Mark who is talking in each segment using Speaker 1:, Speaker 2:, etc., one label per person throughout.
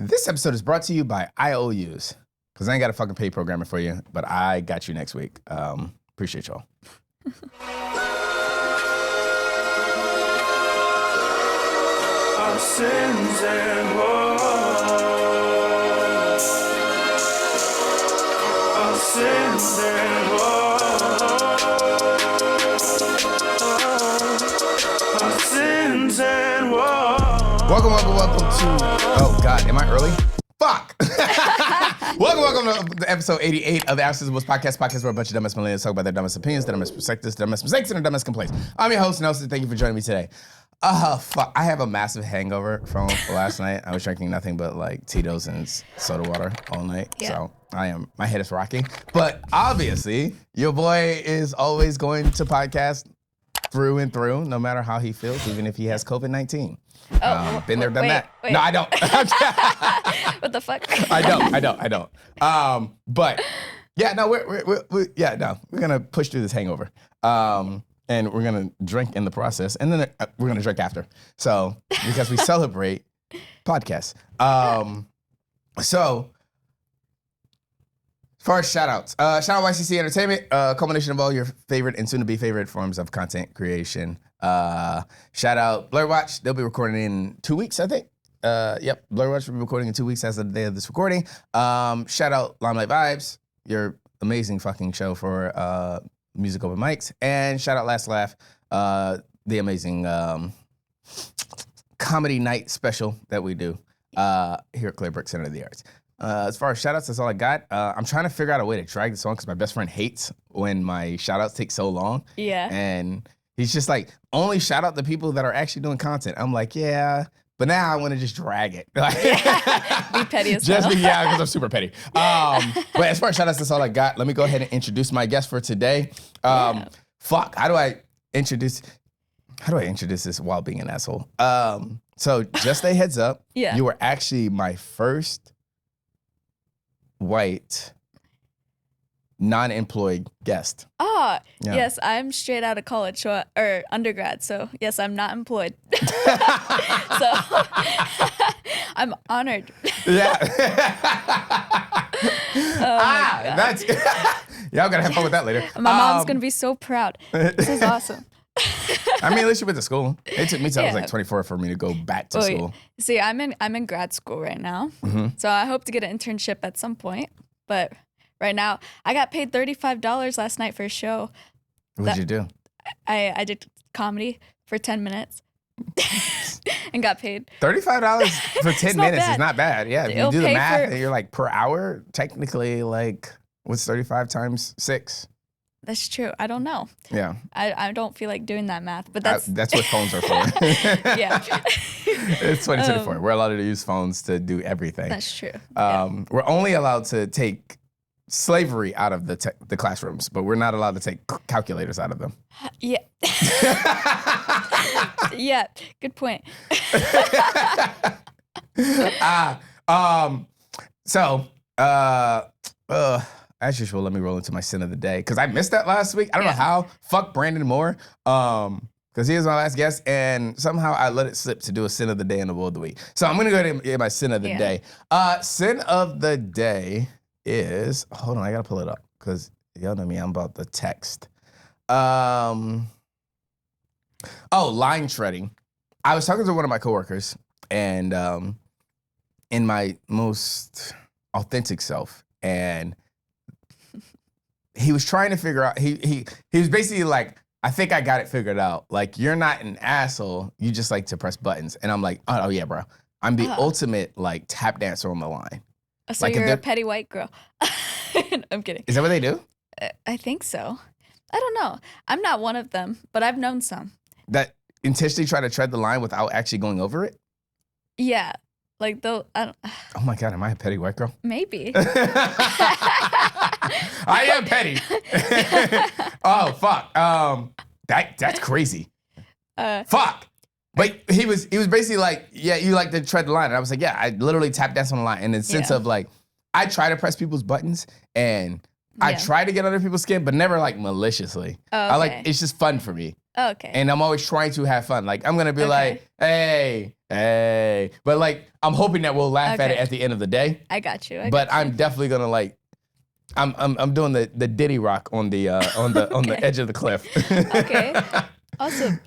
Speaker 1: This episode is brought to you by IOUs. Because I ain't got a fucking paid programmer for you, but I got you next week. Appreciate y'all.
Speaker 2: Our sins and woes. Our sins and woes. Our sins and woes.
Speaker 1: Welcome to... Oh, God. Am I early? Fuck! welcome to episode 88 of the Absence of Woes podcast where a bunch of dumbass millennials talk about their dumbest opinions, their dumbest perspectives, their dumbest mistakes, and their dumbest complaints. I'm your host, Nelson. Thank you for joining me today. Fuck. I have a massive hangover from last night. I was drinking nothing but like Tito's and soda water all night. Yeah. So my head is rocking. But obviously, your boy is always going to podcast through and through, no matter how he feels, even if he has COVID-19. Been there, done that. Wait. No, I don't.
Speaker 3: What the fuck?
Speaker 1: I don't. But yeah, no, we're gonna push through this hangover. And we're gonna drink in the process, and then we're gonna drink after. So because we celebrate podcasts. So as far as shout outs, shout out YCC Entertainment, culmination of all your favorite and soon to be favorite forms of content creation. Shout out Blur Watch. They'll be recording in 2 weeks, I think. Yep, Blur Watch will be recording in 2 weeks as of the day of this recording. Shout out Limelight Vibes, your amazing fucking show for music open mics. And shout out Last Laugh, the amazing comedy night special that we do here at Clearbrook Center of the Arts. As far as shout-outs, that's all I got. I'm trying to figure out a way to drag this on because my best friend hates when my shout-outs take so long. Yeah. And he's just like, only shout out the people that are actually doing content. I'm like, yeah, but now I want to just drag it.
Speaker 3: Be petty as well.
Speaker 1: Yeah, because I'm super petty. But as far as shout-outs, that's all I got. Let me go ahead and introduce my guest for today. Fuck, how do I introduce this while being an asshole? So just a heads up, you were actually my first white, non-employed guest.
Speaker 3: Yes, I'm straight out of college or undergrad, so yes, I'm not employed. So I'm honored.
Speaker 1: Yeah. That's y'all gotta have fun with that later.
Speaker 3: My mom's gonna be so proud. This is awesome.
Speaker 1: I mean, at least you went to school. It took me till I was like 24 for me to go back to school.
Speaker 3: See, I'm in grad school right now, so I hope to get an internship at some point. But right now, I got paid $35 last night for a show.
Speaker 1: What did you do?
Speaker 3: I did comedy for 10 minutes and got paid.
Speaker 1: $35 for 10 minutes
Speaker 3: bad.
Speaker 1: is not bad. Yeah, if you do the math, you're like per hour, technically like, what's 35 times 6?
Speaker 3: That's true. I don't know.
Speaker 1: Yeah.
Speaker 3: I don't feel like doing that math, but that's
Speaker 1: what phones are for.
Speaker 3: Yeah.
Speaker 1: It's 2024. We're allowed to use phones to do everything.
Speaker 3: That's true.
Speaker 1: We're only allowed to take slavery out of the classrooms, but we're not allowed to take calculators out of them.
Speaker 3: Yeah. Yeah. Good point.
Speaker 1: As usual, let me roll into my sin of the day because I missed that last week. I don't know how. Fuck Brandon Moore. Because he was my last guest, and somehow I let it slip to do a sin of the day and a woe of the week. So I'm gonna go ahead and get my sin of the day. Sin of the day is, hold on, I gotta pull it up because y'all know me, I'm about the text. Line shredding. I was talking to one of my coworkers, and in my most authentic self, and he was trying to figure out, he was basically like, I think I got it figured out. Like, you're not an asshole. You just like to press buttons. And I'm like, oh yeah, bro. I'm the ultimate like tap dancer on the line.
Speaker 3: So like, you're a petty white girl. I'm kidding.
Speaker 1: Is that what they do?
Speaker 3: I think so. I don't know. I'm not one of them, but I've known some.
Speaker 1: That intentionally try to tread the line without actually going over it?
Speaker 3: Yeah. Like, though, I don't...
Speaker 1: Oh my God, am I a petty white girl?
Speaker 3: Maybe.
Speaker 1: I am petty. Oh, fuck. That's crazy. Fuck. But he was basically like, yeah, you like to tread the line. And I was like, yeah, I literally tap dance on the line. In the sense of like, I try to press people's buttons and I try to get under people's skin, but never like maliciously.
Speaker 3: Oh, okay.
Speaker 1: I like, it's just fun for me.
Speaker 3: Okay.
Speaker 1: And I'm always trying to have fun. Like, I'm going to be like, hey. But, like, I'm hoping that we'll laugh at it at the end of the day.
Speaker 3: I got you.
Speaker 1: But I'm definitely going to, like, I'm doing the Diddy rock on the edge of the cliff.
Speaker 3: Okay. Awesome.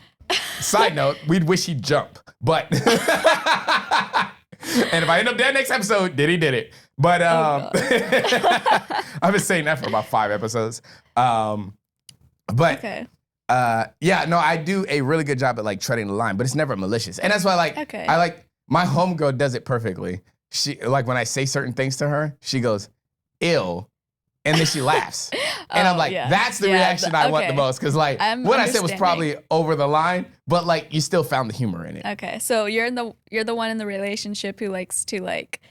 Speaker 1: Side note, we'd wish he'd jump. But, and if I end up dead next episode, Diddy did it. But I've been saying that for about 5 episodes. But
Speaker 3: Okay.
Speaker 1: yeah, no, I do a really good job at like treading the line, but it's never malicious. And that's why I like my homegirl does it perfectly. She like when I say certain things to her, she goes, "Ew." And then she laughs. And I'm like, that's the reaction I want the most. Cause like what I said was probably over the line, but like you still found the humor in it.
Speaker 3: Okay. So you're the one in the relationship who likes to like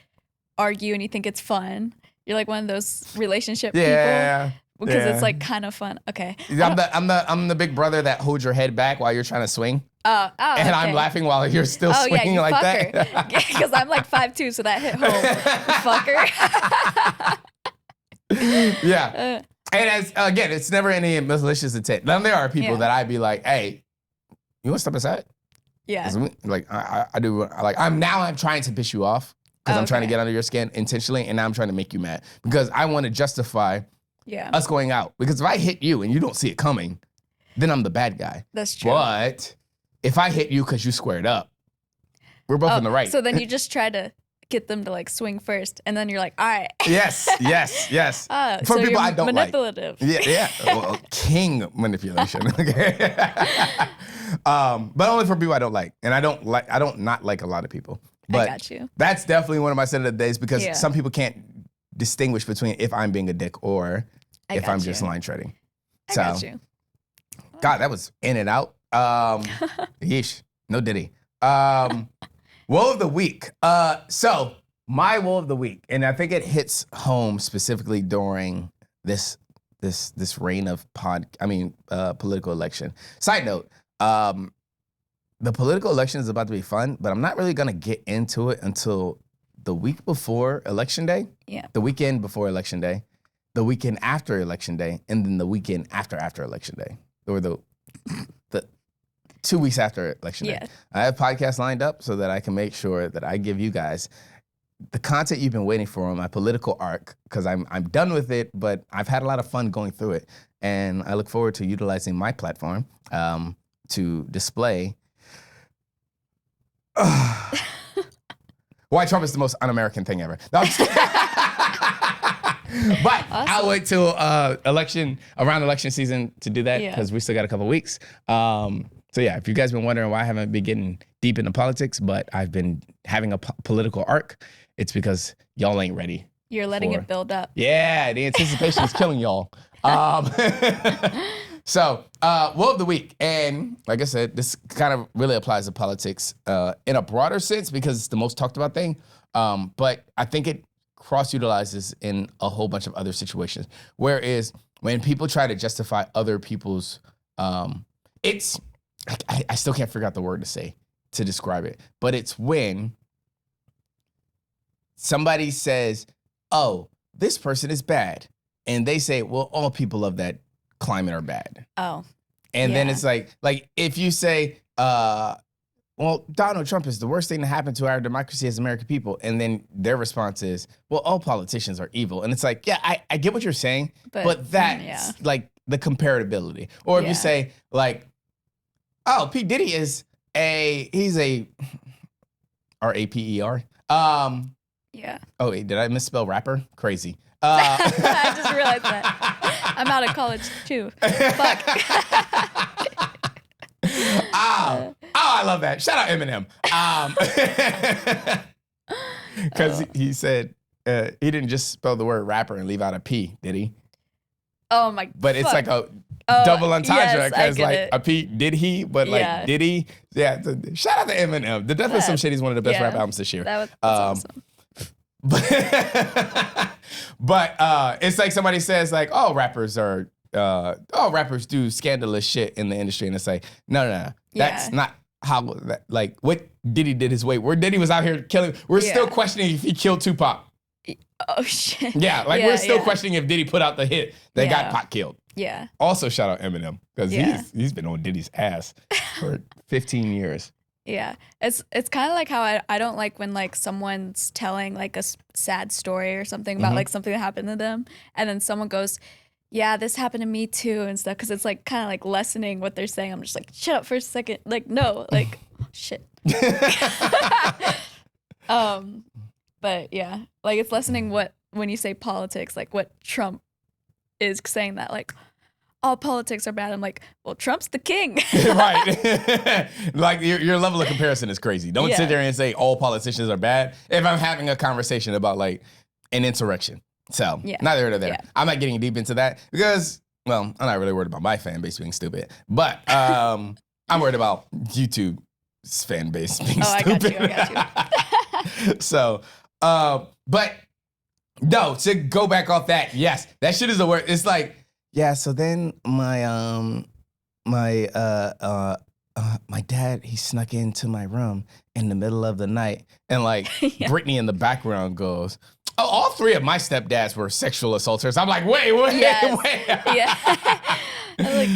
Speaker 3: argue and you think it's fun. You're like one of those relationship people. Because it's like kind of fun. Okay.
Speaker 1: I'm the big brother that holds your head back while you're trying to swing. And I'm laughing while you're still swinging like that.
Speaker 3: Because I'm like 5'2", so that hit home. Fucker.
Speaker 1: Yeah. And as again, it's never any malicious intent. Now there are people that I'd be like, hey, you want to step aside?
Speaker 3: Yeah.
Speaker 1: Like I do like I'm trying to piss you off because I'm trying to get under your skin intentionally, and now I'm trying to make you mad because I want to justify us going out. Because if I hit you and you don't see it coming, then I'm the bad guy.
Speaker 3: That's true.
Speaker 1: But if I hit you because you squared up, we're both in the right.
Speaker 3: So then you just try to get them to like swing first, and then you're like, all right.
Speaker 1: Yes. For
Speaker 3: so
Speaker 1: people I don't
Speaker 3: manipulative.
Speaker 1: like. Yeah. Well, king manipulation. Okay. But only for people I don't like, and I don't not like a lot of people. But
Speaker 3: I got you.
Speaker 1: That's definitely one of my set of the days because some people can't distinguish between if I'm being a dick or if I'm just line treading.
Speaker 3: I got you.
Speaker 1: God, that was in and out. Yeesh. No Diddy. Woe of the week. So my woe of the week, and I think it hits home specifically during this reign of political election. Side note, the political election is about to be fun, but I'm not really gonna get into it until the week before Election Day.
Speaker 3: Yeah.
Speaker 1: The weekend before Election Day, the weekend after Election Day, and then the weekend after Election Day, or the 2 weeks after Election Day. I have podcasts lined up so that I can make sure that I give you guys the content you've been waiting for on my political arc, because I'm done with it, but I've had a lot of fun going through it. And I look forward to utilizing my platform to display why Trump is the most un-American thing ever. No, I'm just kidding. But awesome. I'll wait till around election season to do that because we still got a couple weeks. So yeah, if you guys been wondering why I haven't been getting deep into politics, but I've been having a political arc, it's because y'all ain't ready.
Speaker 3: You're letting it build up.
Speaker 1: Yeah, the anticipation is killing y'all. So, woe of the week. And like I said, this kind of really applies to politics in a broader sense because it's the most talked about thing. But I think it cross-utilizes in a whole bunch of other situations. Whereas when people try to justify other people's, it's, I still can't figure out the word to say to describe it, but it's when somebody says, oh, this person is bad. And they say, well, all people of that climate are bad.
Speaker 3: Oh.
Speaker 1: And then it's like if you say, well, Donald Trump is the worst thing to happen to our democracy as American people. And then their response is, well, all politicians are evil. And it's like, yeah, I get what you're saying, but that's like the comparability. Or if you say like, oh, P. Diddy he's a R-A-P-E-R.
Speaker 3: Yeah.
Speaker 1: Oh, wait, did I misspell rapper? Crazy.
Speaker 3: I just realized that. I'm out of college too. Fuck.
Speaker 1: Oh, I love that. Shout out Eminem. Because he said he didn't just spell the word rapper and leave out a P, did he?
Speaker 3: Oh my.
Speaker 1: But it's like a double entendre because a P, did he? But like, did he? Yeah. Shout out to Eminem. The Death of Some Shit is one of the best rap albums this year.
Speaker 3: That's awesome.
Speaker 1: But it's like somebody says like, oh, rappers do scandalous shit in the industry, and it's like, no, that's not how. Like what Diddy did his way. Where Diddy was out here killing. We're still questioning if he killed Tupac.
Speaker 3: Oh shit.
Speaker 1: Yeah, like we're still questioning if Diddy put out the hit that got Pac killed.
Speaker 3: Yeah.
Speaker 1: Also, shout out Eminem because
Speaker 3: Yeah.
Speaker 1: he's been on Diddy's ass for 15 years.
Speaker 3: Yeah. It's kind of like how I don't like when like someone's telling like a sad story or something about like something that happened to them, and then someone goes, yeah, this happened to me too and stuff, because it's like kind of like lessening what they're saying. I'm just like, shut up for a second. Like, no, like, shit. But yeah, like it's lessening what, when you say politics, like what Trump is saying, that like all politics are bad. I'm like, well, Trump's the king.
Speaker 1: Right. Like your level of comparison is crazy. Don't
Speaker 3: Yeah.
Speaker 1: sit there and say all politicians are bad if I'm having a conversation about like an insurrection. So neither here nor there. Yeah. I'm not getting deep into that because, well, I'm not really worried about my fan base being stupid, but I'm worried about YouTube's fan base being stupid.
Speaker 3: I got you.
Speaker 1: So, but no, to go back off that, yes, that shit is the worst. It's like, yeah, so then my dad, he snuck into my room in the middle of the night, and like Brittany in the background goes, oh, all three of my stepdads were sexual assaulters. I'm like, wait.
Speaker 3: Yeah. I'm like,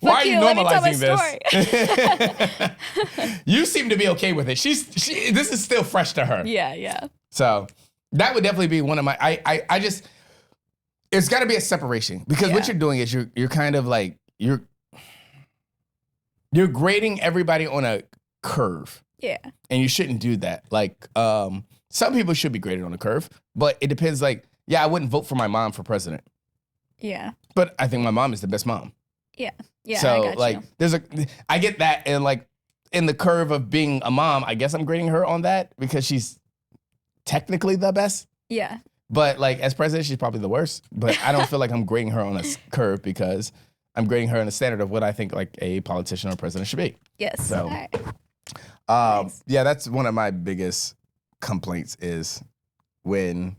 Speaker 1: why are you normalizing this? You seem to be okay with it. This is still fresh to her.
Speaker 3: Yeah.
Speaker 1: So that would definitely be one of my. I just. It's got to be a separation, because what you're doing is you're kind of like you're grading everybody on a curve.
Speaker 3: Yeah.
Speaker 1: And you shouldn't do that. Like some people should be graded on a curve, but it depends. Like, yeah, I wouldn't vote for my mom for president.
Speaker 3: Yeah.
Speaker 1: But I think my mom is the best mom.
Speaker 3: Yeah. Yeah.
Speaker 1: So
Speaker 3: I got
Speaker 1: like I get that, and like in the curve of being a mom, I guess I'm grading her on that because she's technically the best.
Speaker 3: Yeah.
Speaker 1: But like as president, she's probably the worst. But I don't feel like I'm grading her on a curve because I'm grading her on the standard of what I think like a politician or president should be.
Speaker 3: Yes.
Speaker 1: So,
Speaker 3: all right.
Speaker 1: Nice. Yeah, that's one of my biggest complaints is when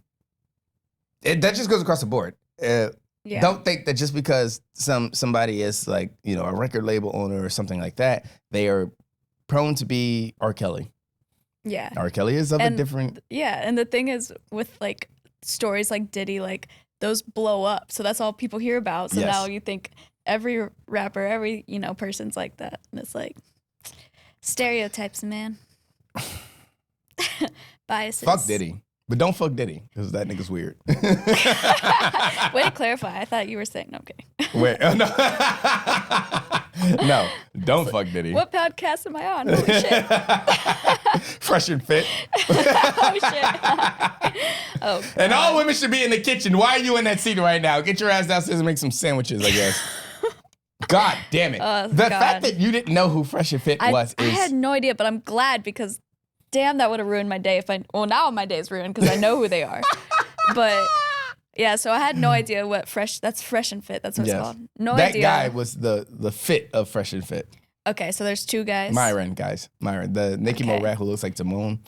Speaker 1: that just goes across the board. Don't think that just because somebody is like, you know, a record label owner or something like that, they are prone to be R. Kelly.
Speaker 3: Yeah.
Speaker 1: R. Kelly is of a different.
Speaker 3: Yeah, and the thing is with like stories like Diddy, like those blow up, so that's all people hear about. So now you think every rapper, every person's like that, and it's like stereotypes, man. Biases.
Speaker 1: Fuck Diddy, but don't fuck Diddy because that nigga's weird.
Speaker 3: Way to clarify. I thought you were saying no. Okay.
Speaker 1: Wait, no, no, don't fuck Diddy.
Speaker 3: What podcast am I on? Holy shit.
Speaker 1: Fresh and Fit.
Speaker 3: Oh shit. Oh. God.
Speaker 1: And all women should be in the kitchen. Why are you in that seat right now? Get your ass downstairs and make some sandwiches, I guess. God damn it. The fact that you didn't know who Fresh and Fit was
Speaker 3: I had no idea, but I'm glad because damn, that would have ruined my day now my day is ruined because I know who they are. But yeah, so I had no idea what that's Fresh and Fit. That's what it's called. No idea.
Speaker 1: That guy was the fit of Fresh and Fit.
Speaker 3: Okay, so there's two guys.
Speaker 1: Myron, the Nicki Morat who looks like Timon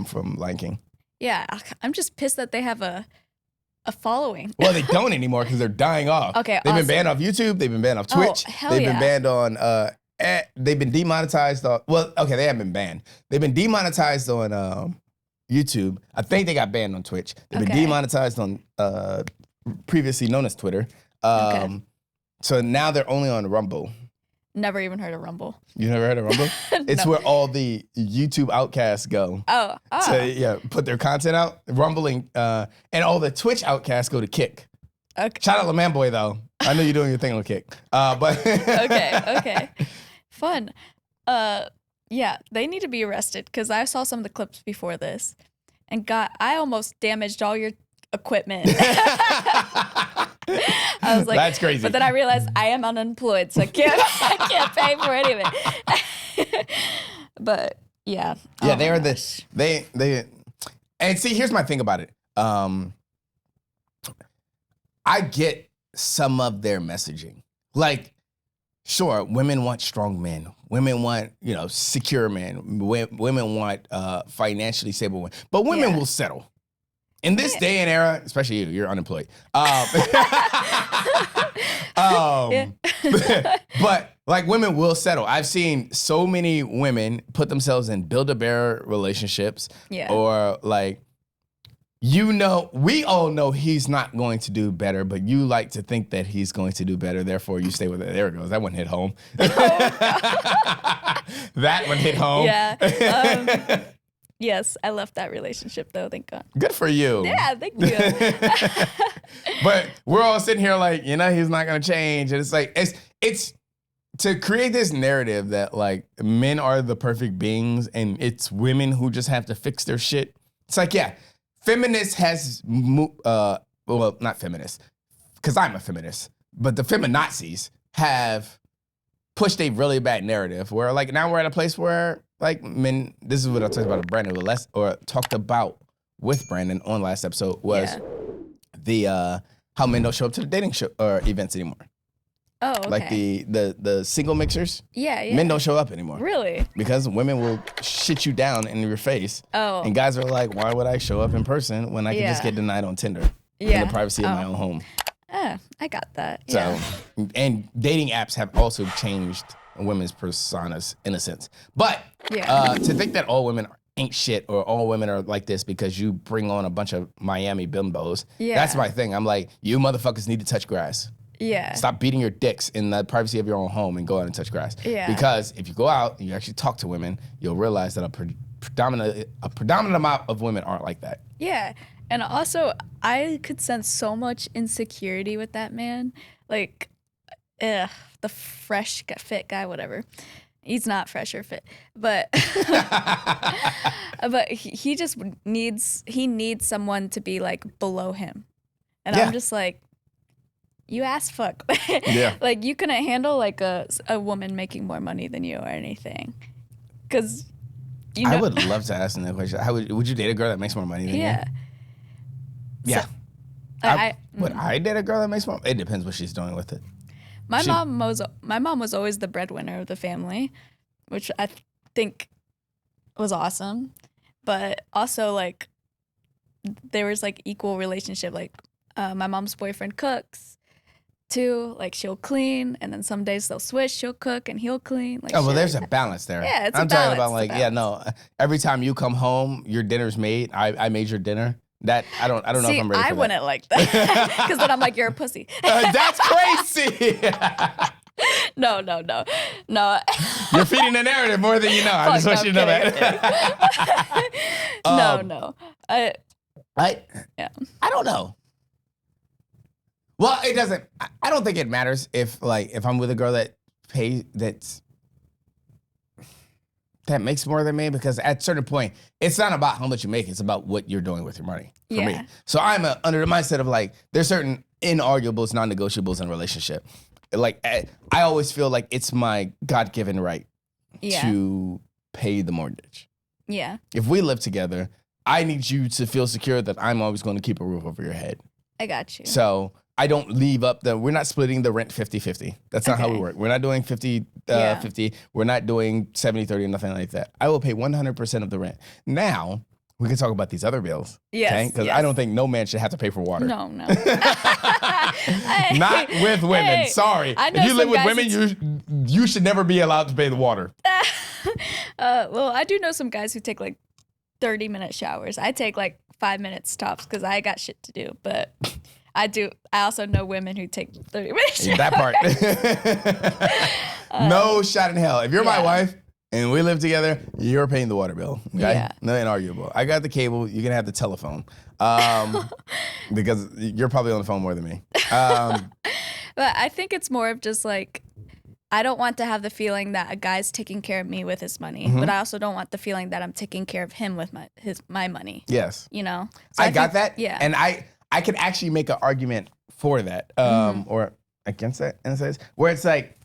Speaker 1: from Lion King.
Speaker 3: Yeah, I'm just pissed that they have a following.
Speaker 1: Well, they don't anymore because they're dying off.
Speaker 3: Okay,
Speaker 1: they've been banned off YouTube. They've been banned off Twitch. They've been banned on. They've been demonetized on. Well, okay, they haven't been banned. They've been demonetized on YouTube. I think they got banned on Twitch. They've been demonetized on previously known as Twitter. So now they're only on Rumble.
Speaker 3: Never even heard of Rumble.
Speaker 1: You never heard of Rumble? It's where all the YouTube outcasts go.
Speaker 3: Oh.
Speaker 1: To put their content out. Rumbling, and all the Twitch outcasts go to Kick.
Speaker 3: Okay.
Speaker 1: Shout out LaMan Boy though. I know you're doing your thing on Kick. But
Speaker 3: okay. Fun. Yeah, they need to be arrested because I saw some of the clips before this, and I almost damaged all your equipment. I was like,
Speaker 1: that's crazy.
Speaker 3: But then I realized I am unemployed, so I can't pay for any of it. But yeah.
Speaker 1: Yeah, they are they and see, here's my thing about it. I get some of their messaging. Like, sure, women want strong men. Women want, secure men. Women want financially stable men. But women will settle. In this day and era, especially you're unemployed. But like women will settle. I've seen so many women put themselves in Build-A-Bear relationships, or like, we all know he's not going to do better, but you like to think that he's going to do better. Therefore, you stay with it. There it goes. That one hit home. That one hit home.
Speaker 3: Yeah. Yes, I left that relationship though. Thank God.
Speaker 1: Good for you.
Speaker 3: Yeah, thank you.
Speaker 1: But we're all sitting here like, he's not going to change. And it's like, it's to create this narrative that like men are the perfect beings and it's women who just have to fix their shit. It's like, yeah, feminists not feminists, because I'm a feminist, but the feminazis have pushed a really bad narrative where like now we're at a place where like men, this is what I talked about with Brandon talked about with Brandon on last episode was the how men don't show up to the dating show or events anymore.
Speaker 3: Oh, okay.
Speaker 1: Like the single mixers.
Speaker 3: Yeah.
Speaker 1: Men don't show up anymore.
Speaker 3: Really?
Speaker 1: Because women will shit you down in your face.
Speaker 3: Oh.
Speaker 1: And guys are like, why would I show up in person when I can just get denied on Tinder in the privacy of my own home?
Speaker 3: I got that.
Speaker 1: So, and dating apps have also changed women's personas in a sense. But to think that all women ain't shit or all women are like this because you bring on a bunch of Miami bimbos, that's my thing. I'm like, you motherfuckers need to touch grass.
Speaker 3: Yeah.
Speaker 1: Stop beating your dicks in the privacy of your own home and go out and touch grass.
Speaker 3: Yeah.
Speaker 1: Because if you go out and you actually talk to women, you'll realize that a predominant amount of women aren't like that.
Speaker 3: Yeah. And also, I could sense so much insecurity with that man. Like, the fresh, fit guy, whatever. He's not fresh or fit, but but he just needs someone to be like below him, and I'm just like, you ass fuck. Like you couldn't handle like a woman making more money than you or anything, because
Speaker 1: I would love to ask him that question. Would you date a girl that makes more money than you? Yeah.
Speaker 3: So,
Speaker 1: would I date a girl that makes more? It depends what she's doing with it.
Speaker 3: My mom was always the breadwinner of the family, which I think was awesome. But also like there was like equal relationship. Like my mom's boyfriend cooks too. Like she'll clean, and then some days they'll switch. She'll cook and he'll clean. Like
Speaker 1: There's a balance there.
Speaker 3: Yeah,
Speaker 1: I'm talking about like every time you come home, your dinner's made. I made your dinner. That I don't know if I'm ready for that.
Speaker 3: I wouldn't like that because then I'm like, you're a pussy.
Speaker 1: That's crazy.
Speaker 3: No.
Speaker 1: You're feeding the narrative more than you know. I just want you to know that.
Speaker 3: No.
Speaker 1: I don't know. Well, it doesn't. I don't think it matters if I'm with a girl that makes more than me, because at a certain point, it's not about how much you make. It's about what you're doing with your money for me. So I'm under the mindset of like, there's certain inarguables, non-negotiables in a relationship. Like I always feel like it's my God-given right to pay the mortgage.
Speaker 3: Yeah.
Speaker 1: If we live together, I need you to feel secure that I'm always going to keep a roof over your head.
Speaker 3: I got you.
Speaker 1: So I don't leave up we're not splitting the rent 50-50. That's not how we work. We're not doing 50-50. We're not doing 70-30 or nothing like that. I will pay 100% of the rent. Now, we can talk about these other bills.
Speaker 3: Yes.
Speaker 1: Because I don't think no man should have to pay for water.
Speaker 3: No.
Speaker 1: Not with women.
Speaker 3: Hey,
Speaker 1: sorry. If you live with women, you should never be allowed to pay the water.
Speaker 3: Well, I do know some guys who take like 30-minute showers. I take like 5 minutes tops because I got shit to do. But I also know women who take 30 minutes.
Speaker 1: That part. No shot in hell. If you're my wife and we live together, you're paying the water bill. Okay?
Speaker 3: Yeah.
Speaker 1: Nothing arguable. I got the cable. You can have the telephone. Because you're probably on the phone more than me.
Speaker 3: But I think it's more of just like, I don't want to have the feeling that a guy's taking care of me with his money, but I also don't want the feeling that I'm taking care of him with my money.
Speaker 1: Yes.
Speaker 3: You know?
Speaker 1: So I got that.
Speaker 3: Yeah.
Speaker 1: And I could actually make an argument for that, or against that in a sense, where it's like,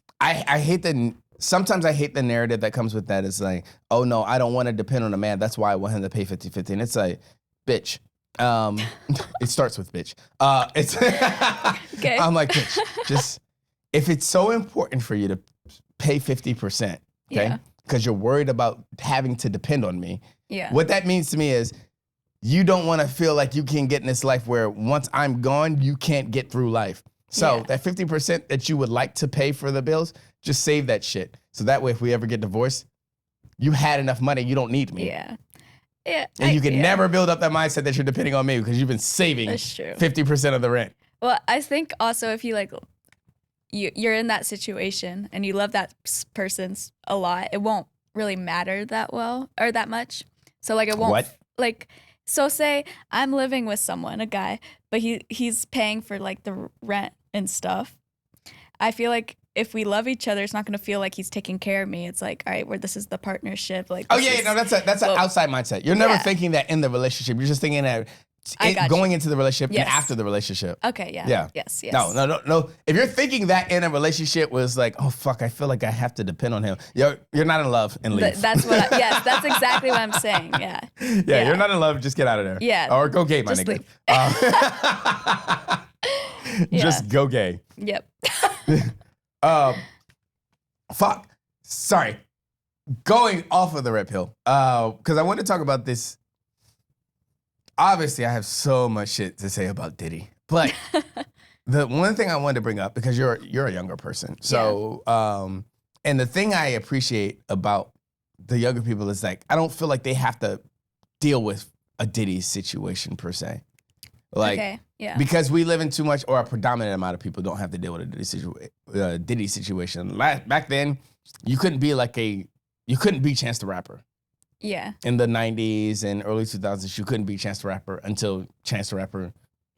Speaker 1: sometimes I hate the narrative that comes with that. It's like, oh no, I don't want to depend on a man. That's why I want him to pay 50-50. And it's like, bitch. It starts with bitch. It's
Speaker 3: okay.
Speaker 1: I'm like, bitch, just, if it's so important for you to pay 50%, okay? Because you're worried about having to depend on me.
Speaker 3: Yeah.
Speaker 1: What that means to me is, you don't want to feel like you can get in this life where once I'm gone, you can't get through life. So that 50% that you would like to pay for the bills, just save that shit. So that way, if we ever get divorced, you had enough money, you don't need me.
Speaker 3: Yeah. Yeah.
Speaker 1: And you can never build up that mindset that you're depending on me because you've been saving
Speaker 3: That's true.
Speaker 1: 50% of the rent.
Speaker 3: Well, I think also if you like, you're in that situation and you love that person a lot, it won't really matter that well or that much. So like it won't.
Speaker 1: What?
Speaker 3: Like, so say I'm living with someone, a guy, but he's paying for like the rent and stuff. I feel like if we love each other, it's not going to feel like he's taking care of me. It's like, all right, this is the partnership. Like,
Speaker 1: that's an outside mindset. You're never thinking that in the relationship. You're just thinking that going into the relationship and after the relationship.
Speaker 3: Okay, yeah.
Speaker 1: Yeah.
Speaker 3: Yes.
Speaker 1: No. If you're thinking that in a relationship was like, oh fuck, I feel like I have to depend on him. You're not in love and leave.
Speaker 3: That's what. Yes, that's exactly what I'm saying. Yeah.
Speaker 1: Yeah, you're not in love. Just get out of there.
Speaker 3: Yeah.
Speaker 1: Or go gay, my
Speaker 3: Just
Speaker 1: nigga.
Speaker 3: Leave.
Speaker 1: Just go gay.
Speaker 3: Yep.
Speaker 1: Fuck. Sorry. Going off of the red pill. Because I want to talk about this. Obviously, I have so much shit to say about Diddy. But the one thing I wanted to bring up, because you're a younger person. So, and the thing I appreciate about the younger people is like, I don't feel like they have to deal with a Diddy situation per se. Like,
Speaker 3: okay. Yeah.
Speaker 1: Because we live in too much, or a predominant amount of people don't have to deal with a Diddy situation. Back then, you couldn't be Chance the Rapper.
Speaker 3: Yeah.
Speaker 1: In the 90s and early 2000s, you couldn't be Chance the Rapper until Chance the Rapper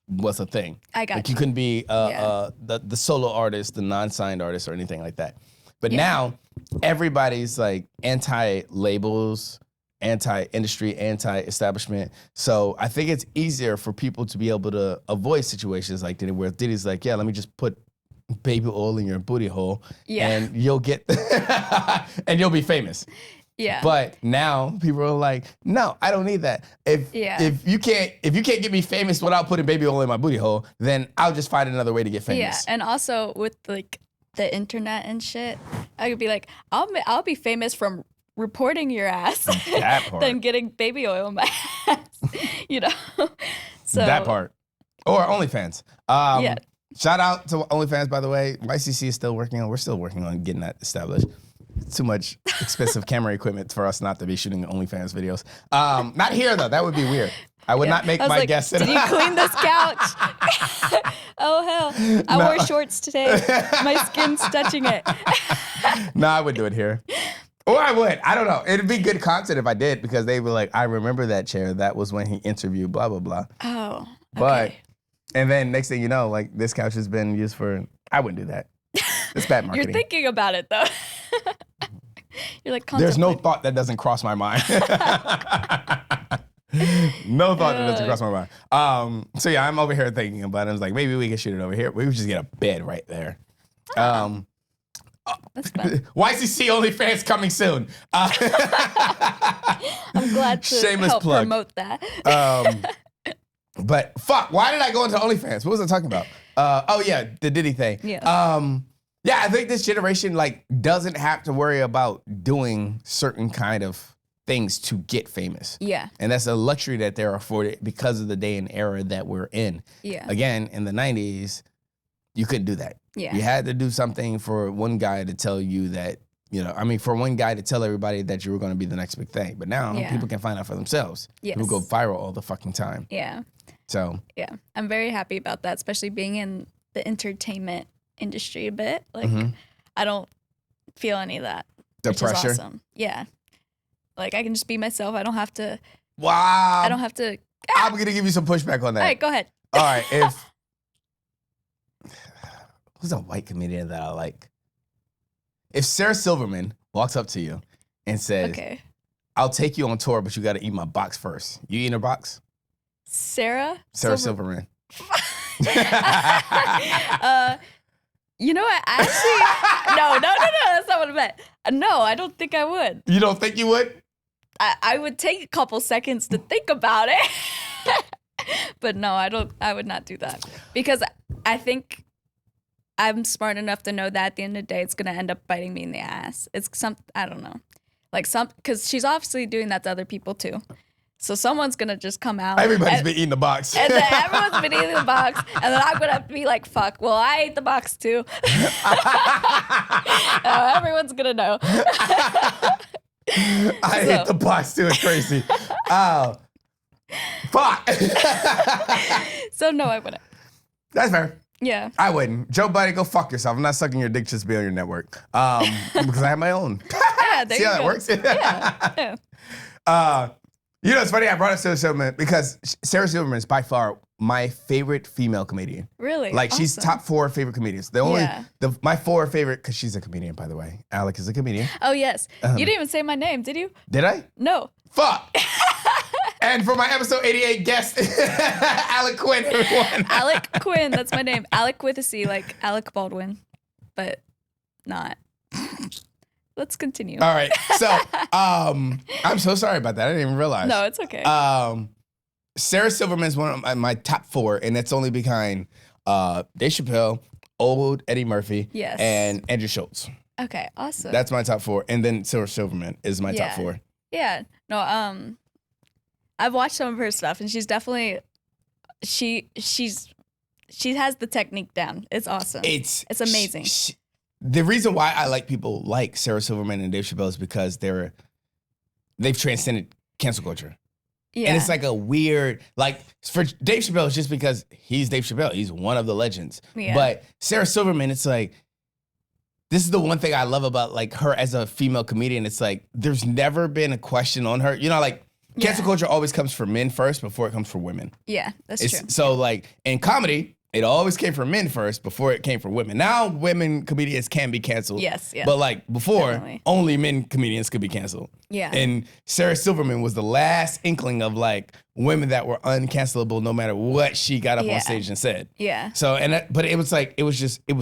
Speaker 1: was a thing.
Speaker 3: I got
Speaker 1: you couldn't be the solo artist, the non-signed artist, or anything like that. But now, everybody's like anti-labels, anti-industry, anti-establishment. So I think it's easier for people to be able to avoid situations like Diddy, where Diddy's like, yeah, let me just put baby oil in your booty hole, and you'll get, and you'll be famous.
Speaker 3: Yeah.
Speaker 1: But now people are like, no, I don't need that. If you can't get me famous without putting baby oil in my booty hole, then I'll just find another way to get famous.
Speaker 3: Yeah, and also with like the internet and shit, I could be like, I'll be famous from reporting your ass
Speaker 1: that part.
Speaker 3: than getting baby oil in my ass. So
Speaker 1: that part. Or OnlyFans. Shout out to OnlyFans, by the way. YCC is still working on. We're still working on getting that established. Too much expensive camera equipment for us not to be shooting OnlyFans videos. Not here though. That would be weird. I would not make my guests.
Speaker 3: Did you clean this couch? Oh hell! I wore shorts today. My skin's touching it.
Speaker 1: No, I would do it here. Or I would. I don't know. It'd be good content if I did, because they were like, I remember that chair. That was when he interviewed blah, blah, blah.
Speaker 3: Oh, okay.
Speaker 1: But, and then next thing you know, like this couch has been used for, I wouldn't do that. It's bad marketing.
Speaker 3: You're thinking about it though. You're like,
Speaker 1: there's no thought that doesn't cross my mind. No thought that doesn't cross my mind. So yeah, I'm over here thinking about it. I was like, maybe we can shoot it over here. We would just get a bed right there.
Speaker 3: That's fun.
Speaker 1: YCC OnlyFans coming soon.
Speaker 3: I'm glad to
Speaker 1: Shameless
Speaker 3: help
Speaker 1: plug.
Speaker 3: promote that.
Speaker 1: But fuck, why did I go into OnlyFans? What was I talking about? Oh yeah, the Diddy thing.
Speaker 3: Yeah.
Speaker 1: Yeah, I think this generation like doesn't have to worry about doing certain kind of things to get famous.
Speaker 3: Yeah.
Speaker 1: And that's a luxury that they're afforded because of the day and era that we're in.
Speaker 3: Yeah.
Speaker 1: Again, in the 90s, you couldn't do that.
Speaker 3: Yeah.
Speaker 1: You had to do something for one guy to tell you that, for one guy to tell everybody that you were going to be the next big thing. But now people can find out for themselves.
Speaker 3: Yes.
Speaker 1: People go viral all the fucking time.
Speaker 3: Yeah.
Speaker 1: So.
Speaker 3: Yeah. I'm very happy about that, especially being in the entertainment industry a bit. Like, I don't feel any of that.
Speaker 1: The
Speaker 3: which
Speaker 1: pressure?
Speaker 3: is awesome. Yeah. Like, I can just be myself. I don't have to.
Speaker 1: Wow.
Speaker 3: I don't have to.
Speaker 1: I'm going to give you some pushback on that.
Speaker 3: All right, go ahead.
Speaker 1: All right. Who's a white comedian that I like? If Sarah Silverman walks up to you and says,
Speaker 3: okay,
Speaker 1: I'll take you on tour, but you got to eat my box first. You eating her box?
Speaker 3: Sarah
Speaker 1: Silverman.
Speaker 3: You know what? Actually, no. That's not what I meant. No, I don't think I would.
Speaker 1: You don't think you would?
Speaker 3: I would take a couple seconds to think about it. But no, I would not do that. Because I think I'm smart enough to know that at the end of the day, it's going to end up biting me in the ass. It's I don't know. Because she's obviously doing that to other people too. So someone's going to just come out.
Speaker 1: Everybody's been eating the box.
Speaker 3: And then everyone's been eating the box. And then I'm going to have to be like, fuck, well, I ate the box too. Everyone's going to know.
Speaker 1: I hit the box too. It's crazy. Fuck.
Speaker 3: So no, I wouldn't.
Speaker 1: That's fair.
Speaker 3: Yeah.
Speaker 1: I wouldn't. Joe Buddy, go fuck yourself. I'm not sucking your dick just to be on your network. Because I have my own.
Speaker 3: Yeah, there
Speaker 1: See
Speaker 3: you
Speaker 1: how
Speaker 3: go.
Speaker 1: that works?
Speaker 3: Yeah.
Speaker 1: You know, it's funny. I brought up Sarah Silverman because Sarah Silverman is by far my favorite female comedian.
Speaker 3: Really?
Speaker 1: Like she's
Speaker 3: Awesome.
Speaker 1: top 4 favorite comedians. My 4 favorite, because she's a comedian, by the way. Alec is a comedian.
Speaker 3: Oh, yes. You didn't even say my name, did you?
Speaker 1: Did I?
Speaker 3: No.
Speaker 1: Fuck. And for my episode 88 guest, Alec Quinn, everyone.
Speaker 3: Alec Quinn, that's my name. Alec with a C, like Alec Baldwin, but not. Let's continue.
Speaker 1: All right. So, I'm so sorry about that. I didn't even realize.
Speaker 3: No, it's okay.
Speaker 1: Sarah Silverman is one of my top 4, and that's only behind Dave Chappelle, old Eddie Murphy,
Speaker 3: Yes.
Speaker 1: and Andrew Schultz.
Speaker 3: Okay, awesome.
Speaker 1: That's my top 4, and then Sarah Silverman is my top
Speaker 3: Yeah.
Speaker 1: 4.
Speaker 3: Yeah. No, I've watched some of her stuff, and she's definitely she has the technique down. It's awesome. It's amazing.
Speaker 1: The reason why I like people like Sarah Silverman and Dave Chappelle is because they've transcended cancel culture.
Speaker 3: Yeah.
Speaker 1: And it's like a weird, like for Dave Chappelle, it's just because he's Dave Chappelle. He's one of the legends.
Speaker 3: Yeah.
Speaker 1: But Sarah Silverman, it's like, this is the one thing I love about like her as a female comedian. It's like, there's never been a question on her. You know, like cancel culture always comes for men first before it comes for women.
Speaker 3: Yeah, that's true.
Speaker 1: So like in comedy, it always came for men first before it came for women. Now women comedians can be canceled.
Speaker 3: Yes, yeah.
Speaker 1: But like before,
Speaker 3: Definitely.
Speaker 1: only men comedians could be canceled.
Speaker 3: Yeah.
Speaker 1: And Sarah Silverman was the last inkling of like women that were uncancelable no matter what she got up on stage and said.
Speaker 3: Yeah.
Speaker 1: So but it was like it was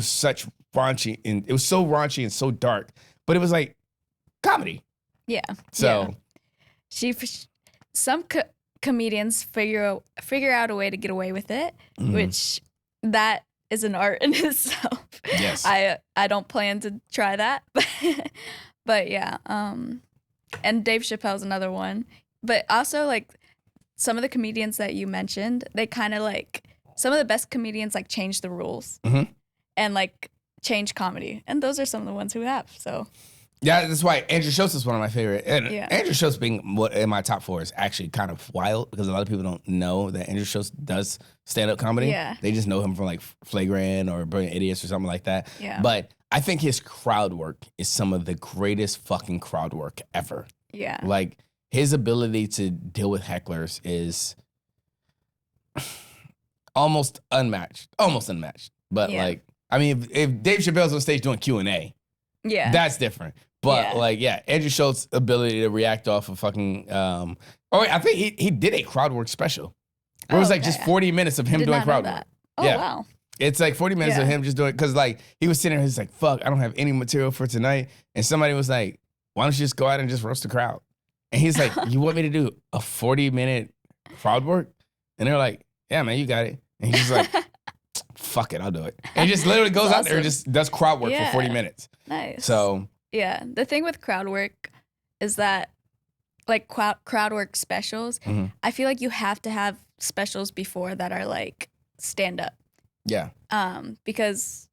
Speaker 1: such raunchy and it was so raunchy and so dark, but it was like comedy.
Speaker 3: Yeah.
Speaker 1: So
Speaker 3: some comedians figure out a way to get away with it, which that is an art in itself.
Speaker 1: Yes.
Speaker 3: I don't plan to try that, but yeah. And Dave Chappelle's another one, but also like some of the comedians that you mentioned, they kind of like some of the best comedians like change the rules and like change comedy, and those are some of the ones who have. So.
Speaker 1: Yeah, that's why Andrew Schultz is one of my favorite. And
Speaker 3: Yeah.
Speaker 1: Andrew Schultz being in my top 4 is actually kind of wild because a lot of people don't know that Andrew Schultz does stand-up comedy.
Speaker 3: Yeah.
Speaker 1: They just know him from like Flagrant or Brilliant Idiots or something like that.
Speaker 3: Yeah.
Speaker 1: But I think his crowd work is some of the greatest fucking crowd work ever.
Speaker 3: Yeah.
Speaker 1: Like his ability to deal with hecklers is almost unmatched. But
Speaker 3: Yeah.
Speaker 1: like, I mean, if Dave Chappelle's on stage doing Q&A,
Speaker 3: Yeah.
Speaker 1: that's different. But
Speaker 3: Yeah.
Speaker 1: Andrew Schultz's ability to react off of fucking I think he did a crowd work special. Where it was like just 40 minutes of him
Speaker 3: Did
Speaker 1: doing
Speaker 3: not know
Speaker 1: crowd
Speaker 3: that.
Speaker 1: work.
Speaker 3: Oh,
Speaker 1: Yeah.
Speaker 3: wow.
Speaker 1: It's like 40 minutes of
Speaker 3: Yeah.
Speaker 1: him just doing, because like he was sitting there, he's like, fuck, I don't have any material for tonight. And somebody was like, why don't you just go out and just roast the crowd? And he's like, you want me to do a 40-minute crowd work? And they're like, yeah, man, you got it. And he's like, fuck it, I'll do it. And he just literally goes out there and just does crowd work for 40 minutes.
Speaker 3: Nice.
Speaker 1: So
Speaker 3: yeah, the thing with crowd work is that like crowd work specials, I feel like you have to have specials before that are like stand up.
Speaker 1: yeah.
Speaker 3: Because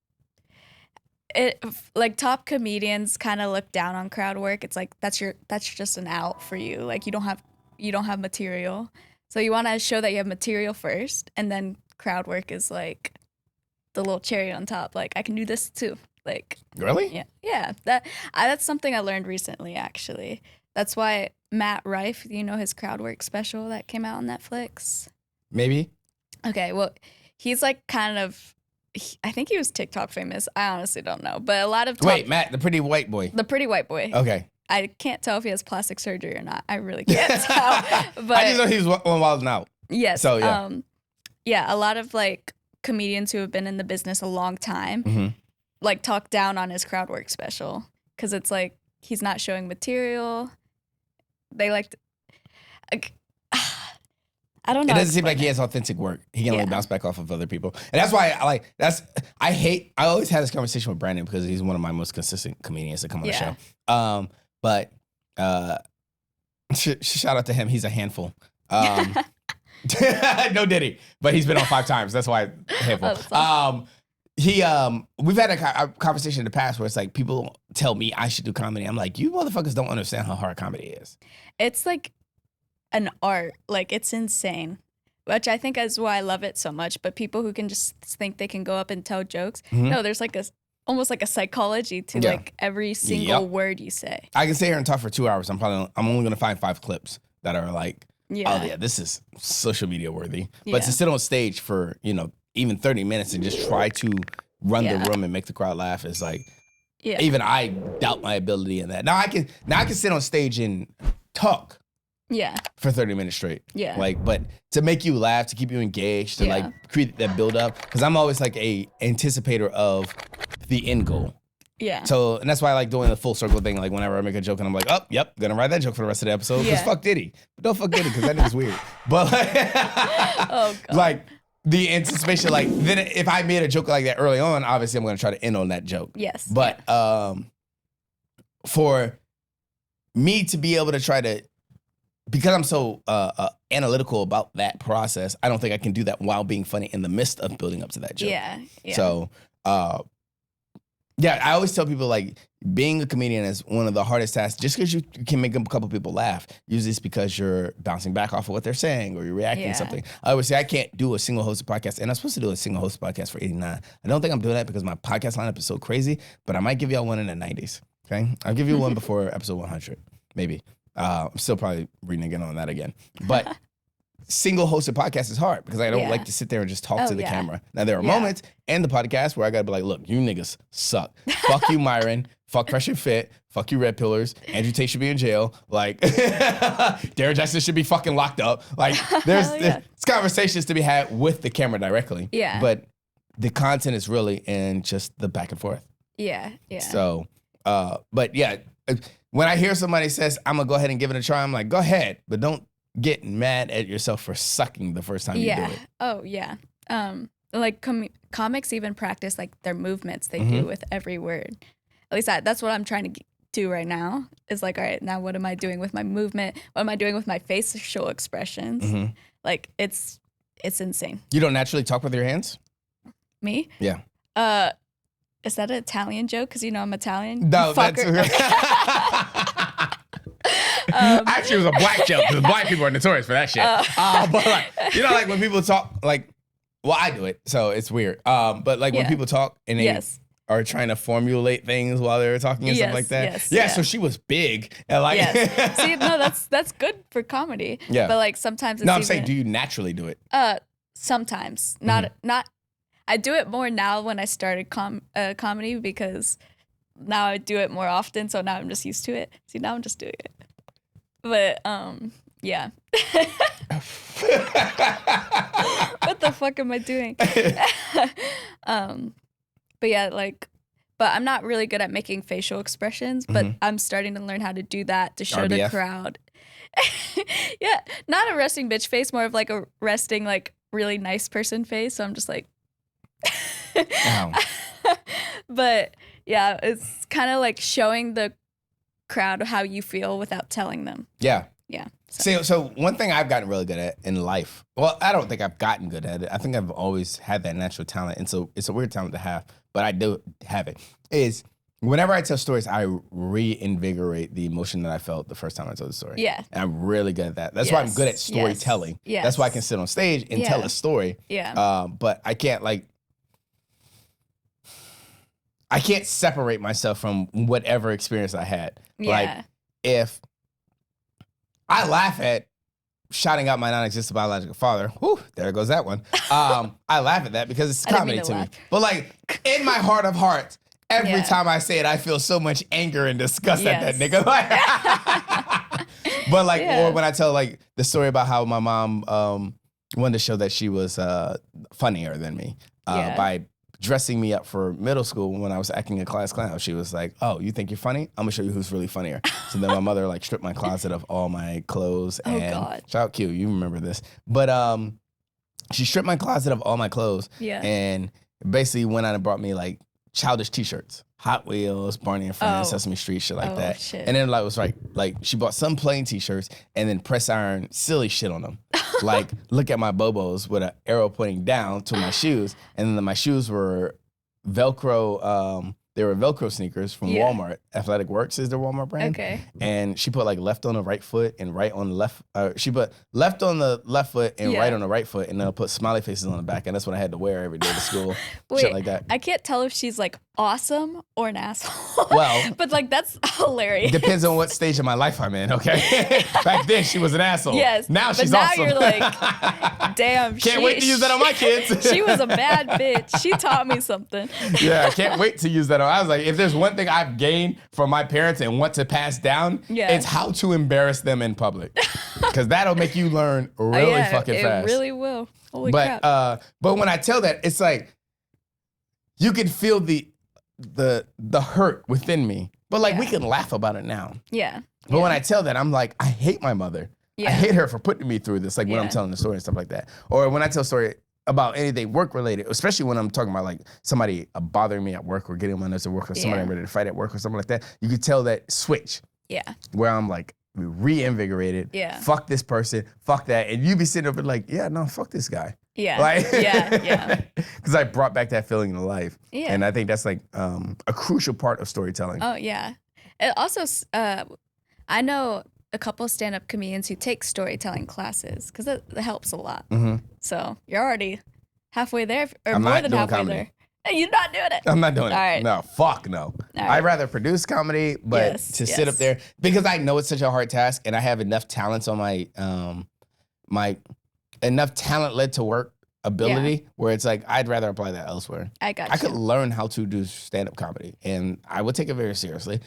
Speaker 3: it like top comedians kind of look down on crowd work. It's like that's just an out for you. Like you don't have material. So you want to show that you have material first, and then crowd work is like the little cherry on top. Like I can do this too. Like
Speaker 1: Really?
Speaker 3: yeah. That's something I learned recently actually. That's why Matt Rife, you know his crowd work special that came out on Netflix.
Speaker 1: Maybe.
Speaker 3: Okay, well, he's like kind of. I think he was TikTok famous. I honestly don't know, but a lot of
Speaker 1: Wait, Matt, the pretty white boy.
Speaker 3: the pretty white boy.
Speaker 1: Okay.
Speaker 3: I can't tell if he has plastic surgery or not. I really can't tell. But
Speaker 1: I just know he was on Wild 'N Out.
Speaker 3: yes,
Speaker 1: So, yeah.
Speaker 3: Yeah, a lot of like comedians who have been in the business a long time, like talk down on his crowd work special because it's like he's not showing material. They like, I don't know.
Speaker 1: It doesn't seem like he has authentic work. He can only
Speaker 3: Yeah.
Speaker 1: bounce back off of other people. And that's why I always had this conversation with Brandon because he's one of my most consistent comedians that come on the show. But shout out to him. He's a handful. No diddy, but he's been on 5 times. That's why handful.
Speaker 3: Oh, that's awesome.
Speaker 1: we've had a conversation in the past where it's like people tell me I should do comedy. I'm like, you motherfuckers don't understand how hard comedy is.
Speaker 3: It's like an art. Like, it's insane. Which I think is why I love it so much. But people who can just think they can go up and tell jokes, no, there's like almost like a psychology to like every single word you say. I
Speaker 1: can sit here and talk for 2 hours. I'm only gonna find 5 clips that are like, oh yeah, this is social media worthy. But to sit on stage for, even 30 minutes and just try to run the room and make the crowd laugh is like, even I doubt my ability in that. Now I can sit on stage and talk.
Speaker 3: Yeah.
Speaker 1: For 30 minutes straight.
Speaker 3: Yeah.
Speaker 1: Like, but to make you laugh, to keep you engaged, to like create that build up. Because I'm always like a anticipator of the end goal.
Speaker 3: Yeah.
Speaker 1: So, and that's why I like doing the full circle thing. Like whenever I make a joke and I'm like, oh, yep, gonna write that joke for the rest of the episode. Because fuck Diddy. But don't fuck Diddy because that nigga's weird. But like,
Speaker 3: oh, God.
Speaker 1: Like the anticipation, like then if I made a joke like that early on, obviously I'm gonna try to end on that joke.
Speaker 3: Yes.
Speaker 1: But for me to be able to try to, because I'm so analytical about that process, I don't think I can do that while being funny in the midst of building up to that joke.
Speaker 3: Yeah.
Speaker 1: So, I always tell people like being a comedian is one of the hardest tasks. Just because you can make a couple people laugh, usually it's because you're bouncing back off of what they're saying or you're reacting to something. I always say I can't do a single hosted podcast, and I'm supposed to do a single hosted podcast for 89. I don't think I'm doing that because my podcast lineup is so crazy, but I might give y'all one in the 90s. Okay, I'll give you one before episode 100, maybe. I'm still probably reneging on that again. But single hosted podcast is hard because I don't like to sit there and just talk to the camera. Now, there are moments in the podcast where I got to be like, look, you niggas suck. Fuck you, Myron. Fuck Fresh and Fit. Fuck you, Red Pillars. Andrew Tate should be in jail. Like, Derek Jackson should be fucking locked up. Like, there's conversations to be had with the camera directly.
Speaker 3: Yeah.
Speaker 1: But the content is really in just the back and forth.
Speaker 3: Yeah.
Speaker 1: So, but yeah, when I hear somebody says, I'm going to go ahead and give it a try, I'm like, go ahead, but don't get mad at yourself for sucking the first time you do it.
Speaker 3: Oh, yeah. Like comics even practice like their movements they do with every word. At least that's what I'm trying to do right now. Is like, all right, now what am I doing with my movement? What am I doing with my facial expressions? Like it's insane.
Speaker 1: You don't naturally talk with your hands?
Speaker 3: Me?
Speaker 1: Yeah.
Speaker 3: Is that an Italian joke? Because I'm Italian.
Speaker 1: No, that's actually, it was a black joke because black people are notorious for that shit. But like, like when people talk, like, well, I do it, so it's weird. But like when people talk and they are trying to formulate things while they're talking and stuff like that. So she was big and like.
Speaker 3: See, no, that's good for comedy. Yeah. But like sometimes.
Speaker 1: I'm saying, do you naturally do it?
Speaker 3: Sometimes, not. I do it more now when I started comedy because now I do it more often. So now I'm just used to it. See, now I'm just doing it. But yeah. What the fuck am I doing? But yeah, but I'm not really good at making facial expressions. But I'm starting to learn how to do that to show the crowd. Yeah, not a resting bitch face, more of like a resting like really nice person face. So I'm just like. But yeah, it's kind of like showing the crowd how you feel without telling them. Yeah.
Speaker 1: So one thing I've gotten really good at in life, well, I don't think I've gotten good at it. I think I've always had that natural talent, and so it's a weird talent to have, but I do have it, is whenever I tell stories, I reinvigorate the emotion that I felt the first time I told the story.
Speaker 3: Yeah.
Speaker 1: And I'm really good at that. That's why I'm good at storytelling.
Speaker 3: Yes.
Speaker 1: That's why I can sit on stage and tell a story.
Speaker 3: Yeah.
Speaker 1: But I can't I can't separate myself from whatever experience I had.
Speaker 3: Yeah.
Speaker 1: Like, if I laugh at shouting out my non-existent biological father, whew, there goes that one. I laugh at that because it's comedy to me. But like, in my heart of hearts, every time I say it, I feel so much anger and disgust at that nigga. But like, or when I tell like the story about how my mom wanted to show that she was funnier than me by dressing me up for middle school when I was acting a class clown. She was like, oh, you think you're funny? I'm gonna show you who's really funnier. So then my mother like stripped my closet of all my clothes. And shout out Q, you remember this. But she stripped my closet of all my clothes and basically went out and brought me like childish t-shirts. Hot Wheels, Barney and Friends, Sesame Street, shit like that.
Speaker 3: Shit.
Speaker 1: And then like was like she bought some plain t-shirts and then press iron silly shit on them. Like, look at my bobos with an arrow pointing down to my shoes, and then my shoes were Velcro. They were Velcro sneakers from Walmart. Athletic Works is their Walmart brand.
Speaker 3: Okay.
Speaker 1: And she put like left on the right foot and right on the left. She put left on the left foot and right on the right foot, and then put smiley faces on the back. And that's what I had to wear every day to school.
Speaker 3: Wait,
Speaker 1: shit like that.
Speaker 3: I can't tell if she's like awesome or an asshole.
Speaker 1: Well,
Speaker 3: but like that's hilarious.
Speaker 1: Depends on what stage of my life I'm in. Okay. Back then she was an asshole.
Speaker 3: Yes.
Speaker 1: Now she's
Speaker 3: but now
Speaker 1: awesome.
Speaker 3: you're like, damn.
Speaker 1: Can't wait to use that on my kids.
Speaker 3: She was a bad bitch. She taught me something.
Speaker 1: Yeah, I can't wait to use that on. I was like, if there's one thing I've gained from my parents and want to pass down, it's how to embarrass them in public. Because that'll make you learn really fucking fast.
Speaker 3: It really will. Holy crap.
Speaker 1: But when I tell that, it's like you can feel the hurt within me. But like we can laugh about it now.
Speaker 3: Yeah.
Speaker 1: But when I tell that, I'm like, I hate my mother.
Speaker 3: Yeah.
Speaker 1: I hate her for putting me through this, like when I'm telling the story and stuff like that. Or when I tell a story about anything work related, especially when I'm talking about like somebody bothering me at work or getting on my nerves at work or somebody I'm ready to fight at work or something like that, you could tell that switch. Yeah. Where I'm like reinvigorated. Yeah. Fuck this person. Fuck that. And you be sitting up and like, yeah, no, fuck this guy.
Speaker 3: Yeah.
Speaker 1: Like,
Speaker 3: yeah.
Speaker 1: Because I brought back that feeling in life.
Speaker 3: Yeah.
Speaker 1: And I think that's like a crucial part of storytelling.
Speaker 3: Oh, yeah. It also, I know a couple stand-up comedians who take storytelling classes because it helps a lot. Mm-hmm. So you're already halfway there, or
Speaker 1: I'm
Speaker 3: more than halfway
Speaker 1: comedy.
Speaker 3: there. Hey, you're not doing it.
Speaker 1: I'm not doing it.
Speaker 3: All right.
Speaker 1: No, fuck no. I'd rather produce comedy, but sit up there because I know it's such a hard task, and I have enough talents on my enough talent led to work ability where it's like I'd rather apply that elsewhere.
Speaker 3: I
Speaker 1: could learn how to do stand-up comedy, and I would take it very seriously.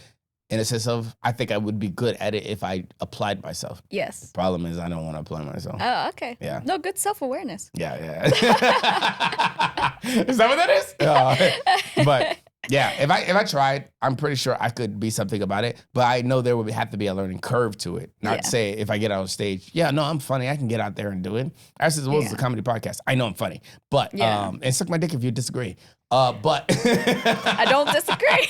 Speaker 1: In a sense of, I think I would be good at it if I applied myself. Yes. The problem is I don't want to apply myself.
Speaker 3: Oh, okay.
Speaker 1: Yeah.
Speaker 3: No, good self-awareness.
Speaker 1: Yeah. Is that what that is? But yeah, if I tried, I'm pretty sure I could be something about it. But I know there would have to be a learning curve to it. Not to say if I get out on stage, I'm funny, I can get out there and do it. As well as the comedy podcast, I know I'm funny. But and suck my dick if you disagree. But
Speaker 3: I don't disagree.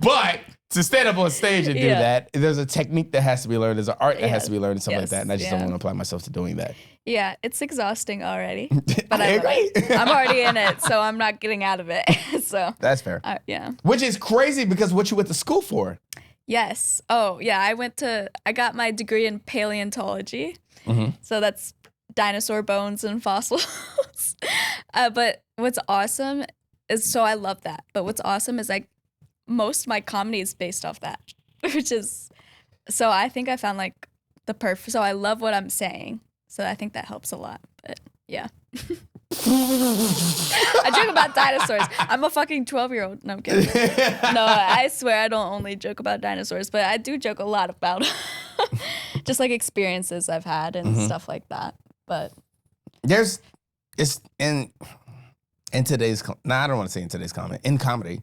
Speaker 1: But to stand up on stage and do that, there's a technique that has to be learned. There's an art that has to be learned and stuff like that. And I just don't want to apply myself to doing that.
Speaker 3: Yeah, it's exhausting already. But
Speaker 1: I agree.
Speaker 3: I'm already in it, so I'm not getting out of it. So
Speaker 1: that's fair.
Speaker 3: Yeah.
Speaker 1: Which is crazy because what you went to school for.
Speaker 3: Yes. Oh, yeah. I got my degree in paleontology. Mm-hmm. So that's dinosaur bones and fossils. But what's awesome is, so I love that. But what's awesome is like most of my comedy is based off that, which is, so I think I found like the perfect, so I love what I'm saying. So I think that helps a lot. But yeah. I joke about dinosaurs. I'm a fucking 12-year-old. No, I'm kidding. No, I swear I don't only joke about dinosaurs, but I do joke a lot about just like experiences I've had and stuff like that. But
Speaker 1: it's in today's, I don't want to say in today's comedy, in comedy,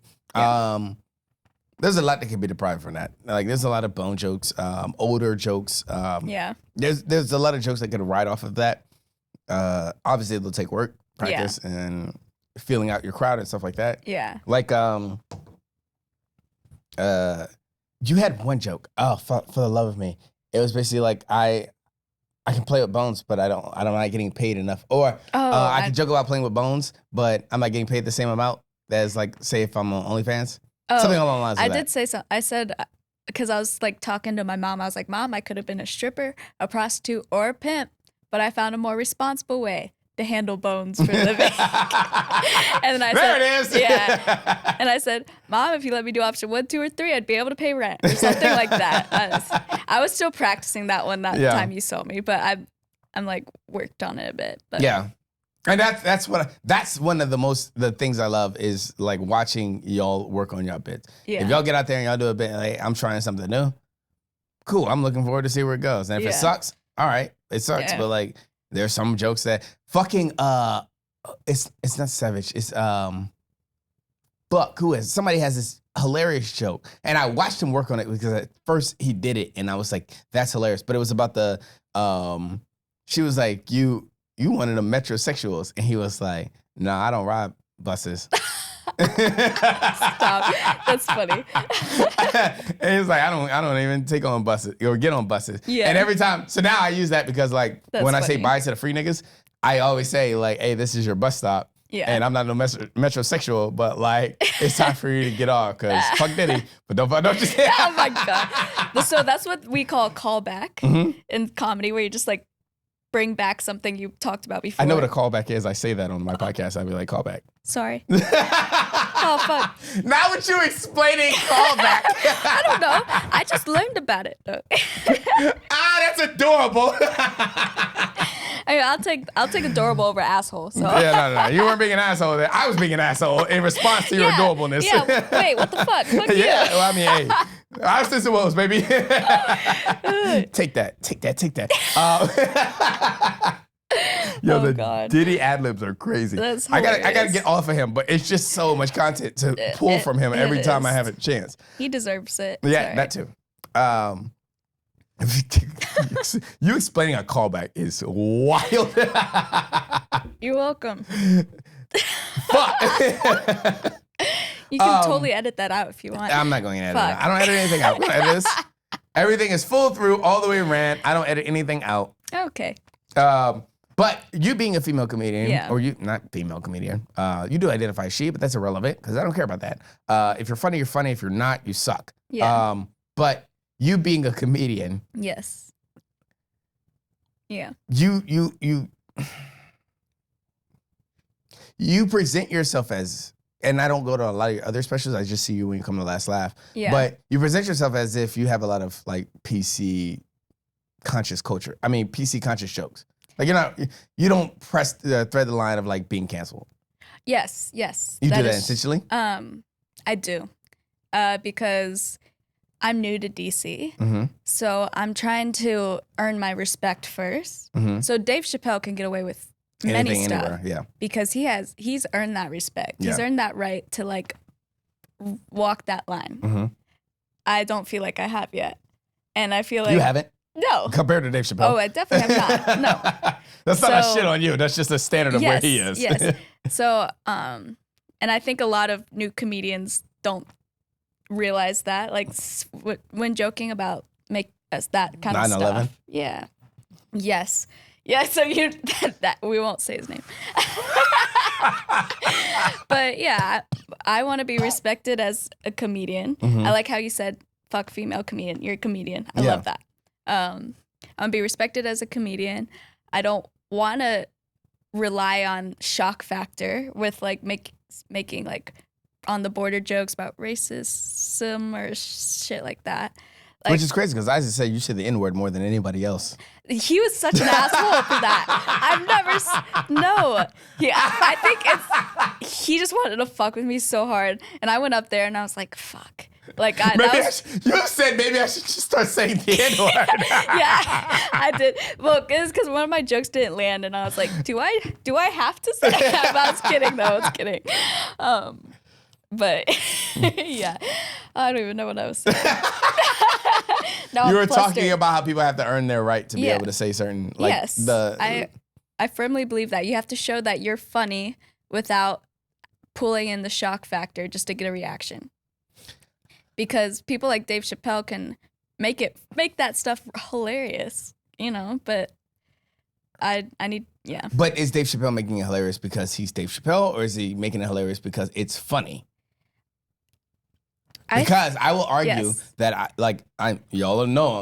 Speaker 1: there's a lot that can be deprived from that. Like there's a lot of bone jokes, older jokes. There's a lot of jokes that can ride off of that. Obviously it'll take work, practice, and feeling out your crowd and stuff like that. Yeah. Like you had one joke. Oh, for the love of me. It was basically like I can play with bones, but I'm not getting paid enough. Or I can joke about playing with bones, but I'm not getting paid the same amount as like say if I'm on OnlyFans. Something along the lines of that.
Speaker 3: I did say so. I said, because I was like talking to my mom, I was like, Mom, I could have been a stripper, a prostitute, or a pimp, but I found a more responsible way to handle bones for a living. And then I said,
Speaker 1: there it is.
Speaker 3: Yeah. And I said, Mom, if you let me do option 1, 2, or 3, I'd be able to pay rent or something like that. I was still practicing that one time you saw me, but I'm like worked on it a bit. But.
Speaker 1: Yeah. And that's one of the things I love is like watching y'all work on y'all bits. Yeah. If y'all get out there and y'all do a bit, like I'm trying something new, cool. I'm looking forward to see where it goes. And if it sucks, all right, it sucks. Yeah. But like there's some jokes that fucking it's not savage. It's Buck, somebody has this hilarious joke. And I watched him work on it because at first he did it and I was like, that's hilarious. But it was about the she was like, you one of the metrosexuals. And he was like, no, I don't ride buses.
Speaker 3: Stop. That's funny.
Speaker 1: And he's like, I don't even take on buses or get on buses. Yeah. And every time, so now I use that because like when I say bye to the free niggas, I always say like, hey, this is your bus stop.
Speaker 3: Yeah.
Speaker 1: And I'm not no metrosexual, but like, it's time for you to get off because fuck Diddy. But don't just
Speaker 3: Oh my God. So that's what we call callback in comedy, where you just like bring back something you talked about before.
Speaker 1: I know what a callback is. I say that on my podcast. I'd be like, callback.
Speaker 3: Sorry. Oh, fuck.
Speaker 1: Now what you explaining callback.
Speaker 3: I don't know. I just learned about it.
Speaker 1: That's adorable.
Speaker 3: I mean, I'll take adorable over asshole. So
Speaker 1: Yeah, no. You weren't being an asshole. I was being an asshole in response to your adorableness.
Speaker 3: Yeah. Wait, what the fuck? Fuck you.
Speaker 1: Yeah. Well, I mean, hey, I was just Woes, baby. Take that. Yo, the
Speaker 3: God.
Speaker 1: Diddy ad-libs are crazy.
Speaker 3: That's
Speaker 1: I gotta
Speaker 3: hilarious.
Speaker 1: get off of him, but it's just so much content to pull from him every time I have a chance.
Speaker 3: He deserves it.
Speaker 1: Yeah,
Speaker 3: Sorry.
Speaker 1: that too. You explaining a callback is wild.
Speaker 3: You're welcome.
Speaker 1: Fuck.
Speaker 3: You can totally edit that out if you want.
Speaker 1: I'm not going to edit
Speaker 3: Fuck.
Speaker 1: it. I don't edit anything out. We don't edit this. Everything is full through, all the way around. I don't edit anything out.
Speaker 3: Okay.
Speaker 1: But you being a female comedian,
Speaker 3: Yeah.
Speaker 1: or you not female comedian, you do identify she, but that's irrelevant because I don't care about that. If you're funny, you're funny. If you're not, you suck.
Speaker 3: Yeah.
Speaker 1: But you being a comedian,
Speaker 3: Yes. Yeah.
Speaker 1: you present yourself as, and I don't go to a lot of your other specials. I just see you when you come to Last Laugh.
Speaker 3: Yeah.
Speaker 1: But you present yourself as if you have a lot of like PC conscious culture. I mean, PC conscious jokes. Like you don't thread the line of like being canceled.
Speaker 3: Yes.
Speaker 1: You do that
Speaker 3: is-
Speaker 1: intentionally?
Speaker 3: I do. Because I'm new to DC.
Speaker 1: Mm-hmm.
Speaker 3: So I'm trying to earn my respect first.
Speaker 1: Mm-hmm.
Speaker 3: So Dave Chappelle can get away with many
Speaker 1: Anything,
Speaker 3: stuff
Speaker 1: anywhere, yeah.
Speaker 3: because he's earned that respect. He's
Speaker 1: Yeah.
Speaker 3: earned that right to like walk that line.
Speaker 1: Mm-hmm.
Speaker 3: I don't feel like I have yet. And I feel like
Speaker 1: You haven't?
Speaker 3: No.
Speaker 1: Compared to Dave Chappelle.
Speaker 3: Oh, I definitely have not. No.
Speaker 1: That's not a
Speaker 3: So-
Speaker 1: shit on you. That's just a standard of where he is.
Speaker 3: Yes. So, and I think a lot of new comedians don't realize that, like when joking about that kind of
Speaker 1: 9/11?
Speaker 3: stuff. Yeah. Yes. Yeah. So that we won't say his name. But yeah, I want to be respected as a comedian. I like how you said, "Fuck female comedian." You're a comedian. I
Speaker 1: Yeah.
Speaker 3: love that. I want to be respected as a comedian. I don't want to rely on shock factor with like making like on the border jokes about racism or shit like that. Like,
Speaker 1: Which is crazy because Isaac said you said the N-word more than anybody else.
Speaker 3: he was such an asshole for that. I've never no. I think he just wanted to fuck with me so hard, and I went up there and I was like, fuck. Like
Speaker 1: You said maybe I should just start saying the N-word.
Speaker 3: yeah, I did. Well, it's because one of my jokes didn't land, and I was like, do I have to say that? I was kidding, though. I was kidding. But yeah, I don't even know what I was saying. No,
Speaker 1: You
Speaker 3: I'm
Speaker 1: were
Speaker 3: flustered.
Speaker 1: talking about how people have to earn their right to be
Speaker 3: Yeah.
Speaker 1: able to say certain, like
Speaker 3: Yes, I firmly believe that you have to show that you're funny without pulling in the shock factor just to get a reaction. Because people like Dave Chappelle can make that stuff hilarious, but I need.
Speaker 1: But is Dave Chappelle making it hilarious because he's Dave Chappelle, or is he making it hilarious because it's funny? Because I will argue
Speaker 3: Yes.
Speaker 1: that y'all know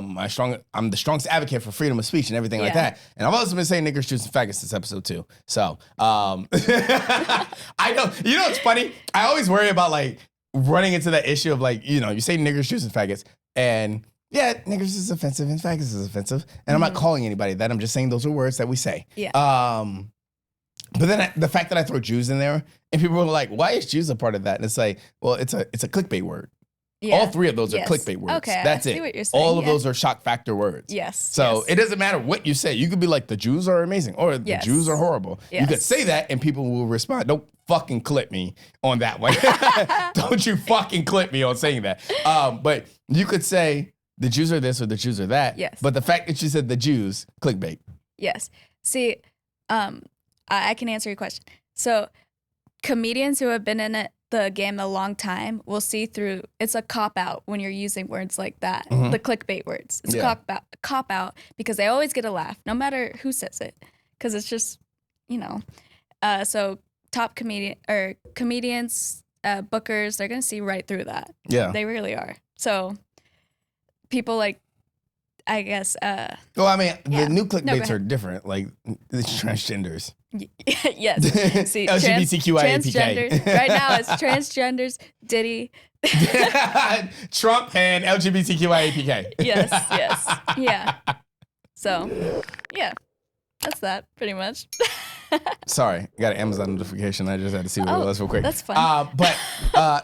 Speaker 1: I'm the strongest advocate for freedom of speech and everything like
Speaker 3: Yeah.
Speaker 1: that. And I've also been saying niggers, Jews, and faggots this episode too. So I know, it's funny. I always worry about like running into that issue of like, you say niggers, Jews, and faggots, and yeah, niggers is offensive and faggots is offensive. And I'm not calling anybody that. I'm just saying those are words that we say.
Speaker 3: Yeah.
Speaker 1: But then the fact that I throw Jews in there and people are like, why is Jews a part of that? And it's like, well, it's a clickbait word.
Speaker 3: Yeah.
Speaker 1: All three of those
Speaker 3: Yes.
Speaker 1: are clickbait words.
Speaker 3: Okay,
Speaker 1: That's
Speaker 3: I see
Speaker 1: it.
Speaker 3: what you're saying.
Speaker 1: All of
Speaker 3: Yeah.
Speaker 1: those are shock factor words.
Speaker 3: Yes.
Speaker 1: So
Speaker 3: yes.
Speaker 1: it doesn't matter what you say. You could be like, the Jews are amazing or the
Speaker 3: Yes.
Speaker 1: Jews are horrible. You
Speaker 3: Yes.
Speaker 1: could say that and people will respond. Don't fucking clip me on that one. Don't you fucking clip me on saying that. But you could say the Jews are this or the Jews are that.
Speaker 3: Yes.
Speaker 1: But the fact that you said the Jews, clickbait.
Speaker 3: Yes. See, I can answer your question. So, comedians who have been in the game a long time will see through. It's a cop out when you're using words like that, the clickbait words. It's
Speaker 1: Yeah.
Speaker 3: a cop out because they always get a laugh, no matter who says it, because it's just so top comedians, bookers, they're gonna see right through that.
Speaker 1: Yeah.
Speaker 3: They really are. So people like, I guess.
Speaker 1: Well, I mean, the new clickbaits are different. Like the transgenders.
Speaker 3: Yes. See,
Speaker 1: LGBTQIAPK.
Speaker 3: Right now, it's transgenders, Diddy.
Speaker 1: Trump and LGBTQIAPK.
Speaker 3: Yes. Yeah. So, yeah, that's that pretty much.
Speaker 1: Sorry, I got an Amazon notification. I just had to see what it was real quick.
Speaker 3: That's fine.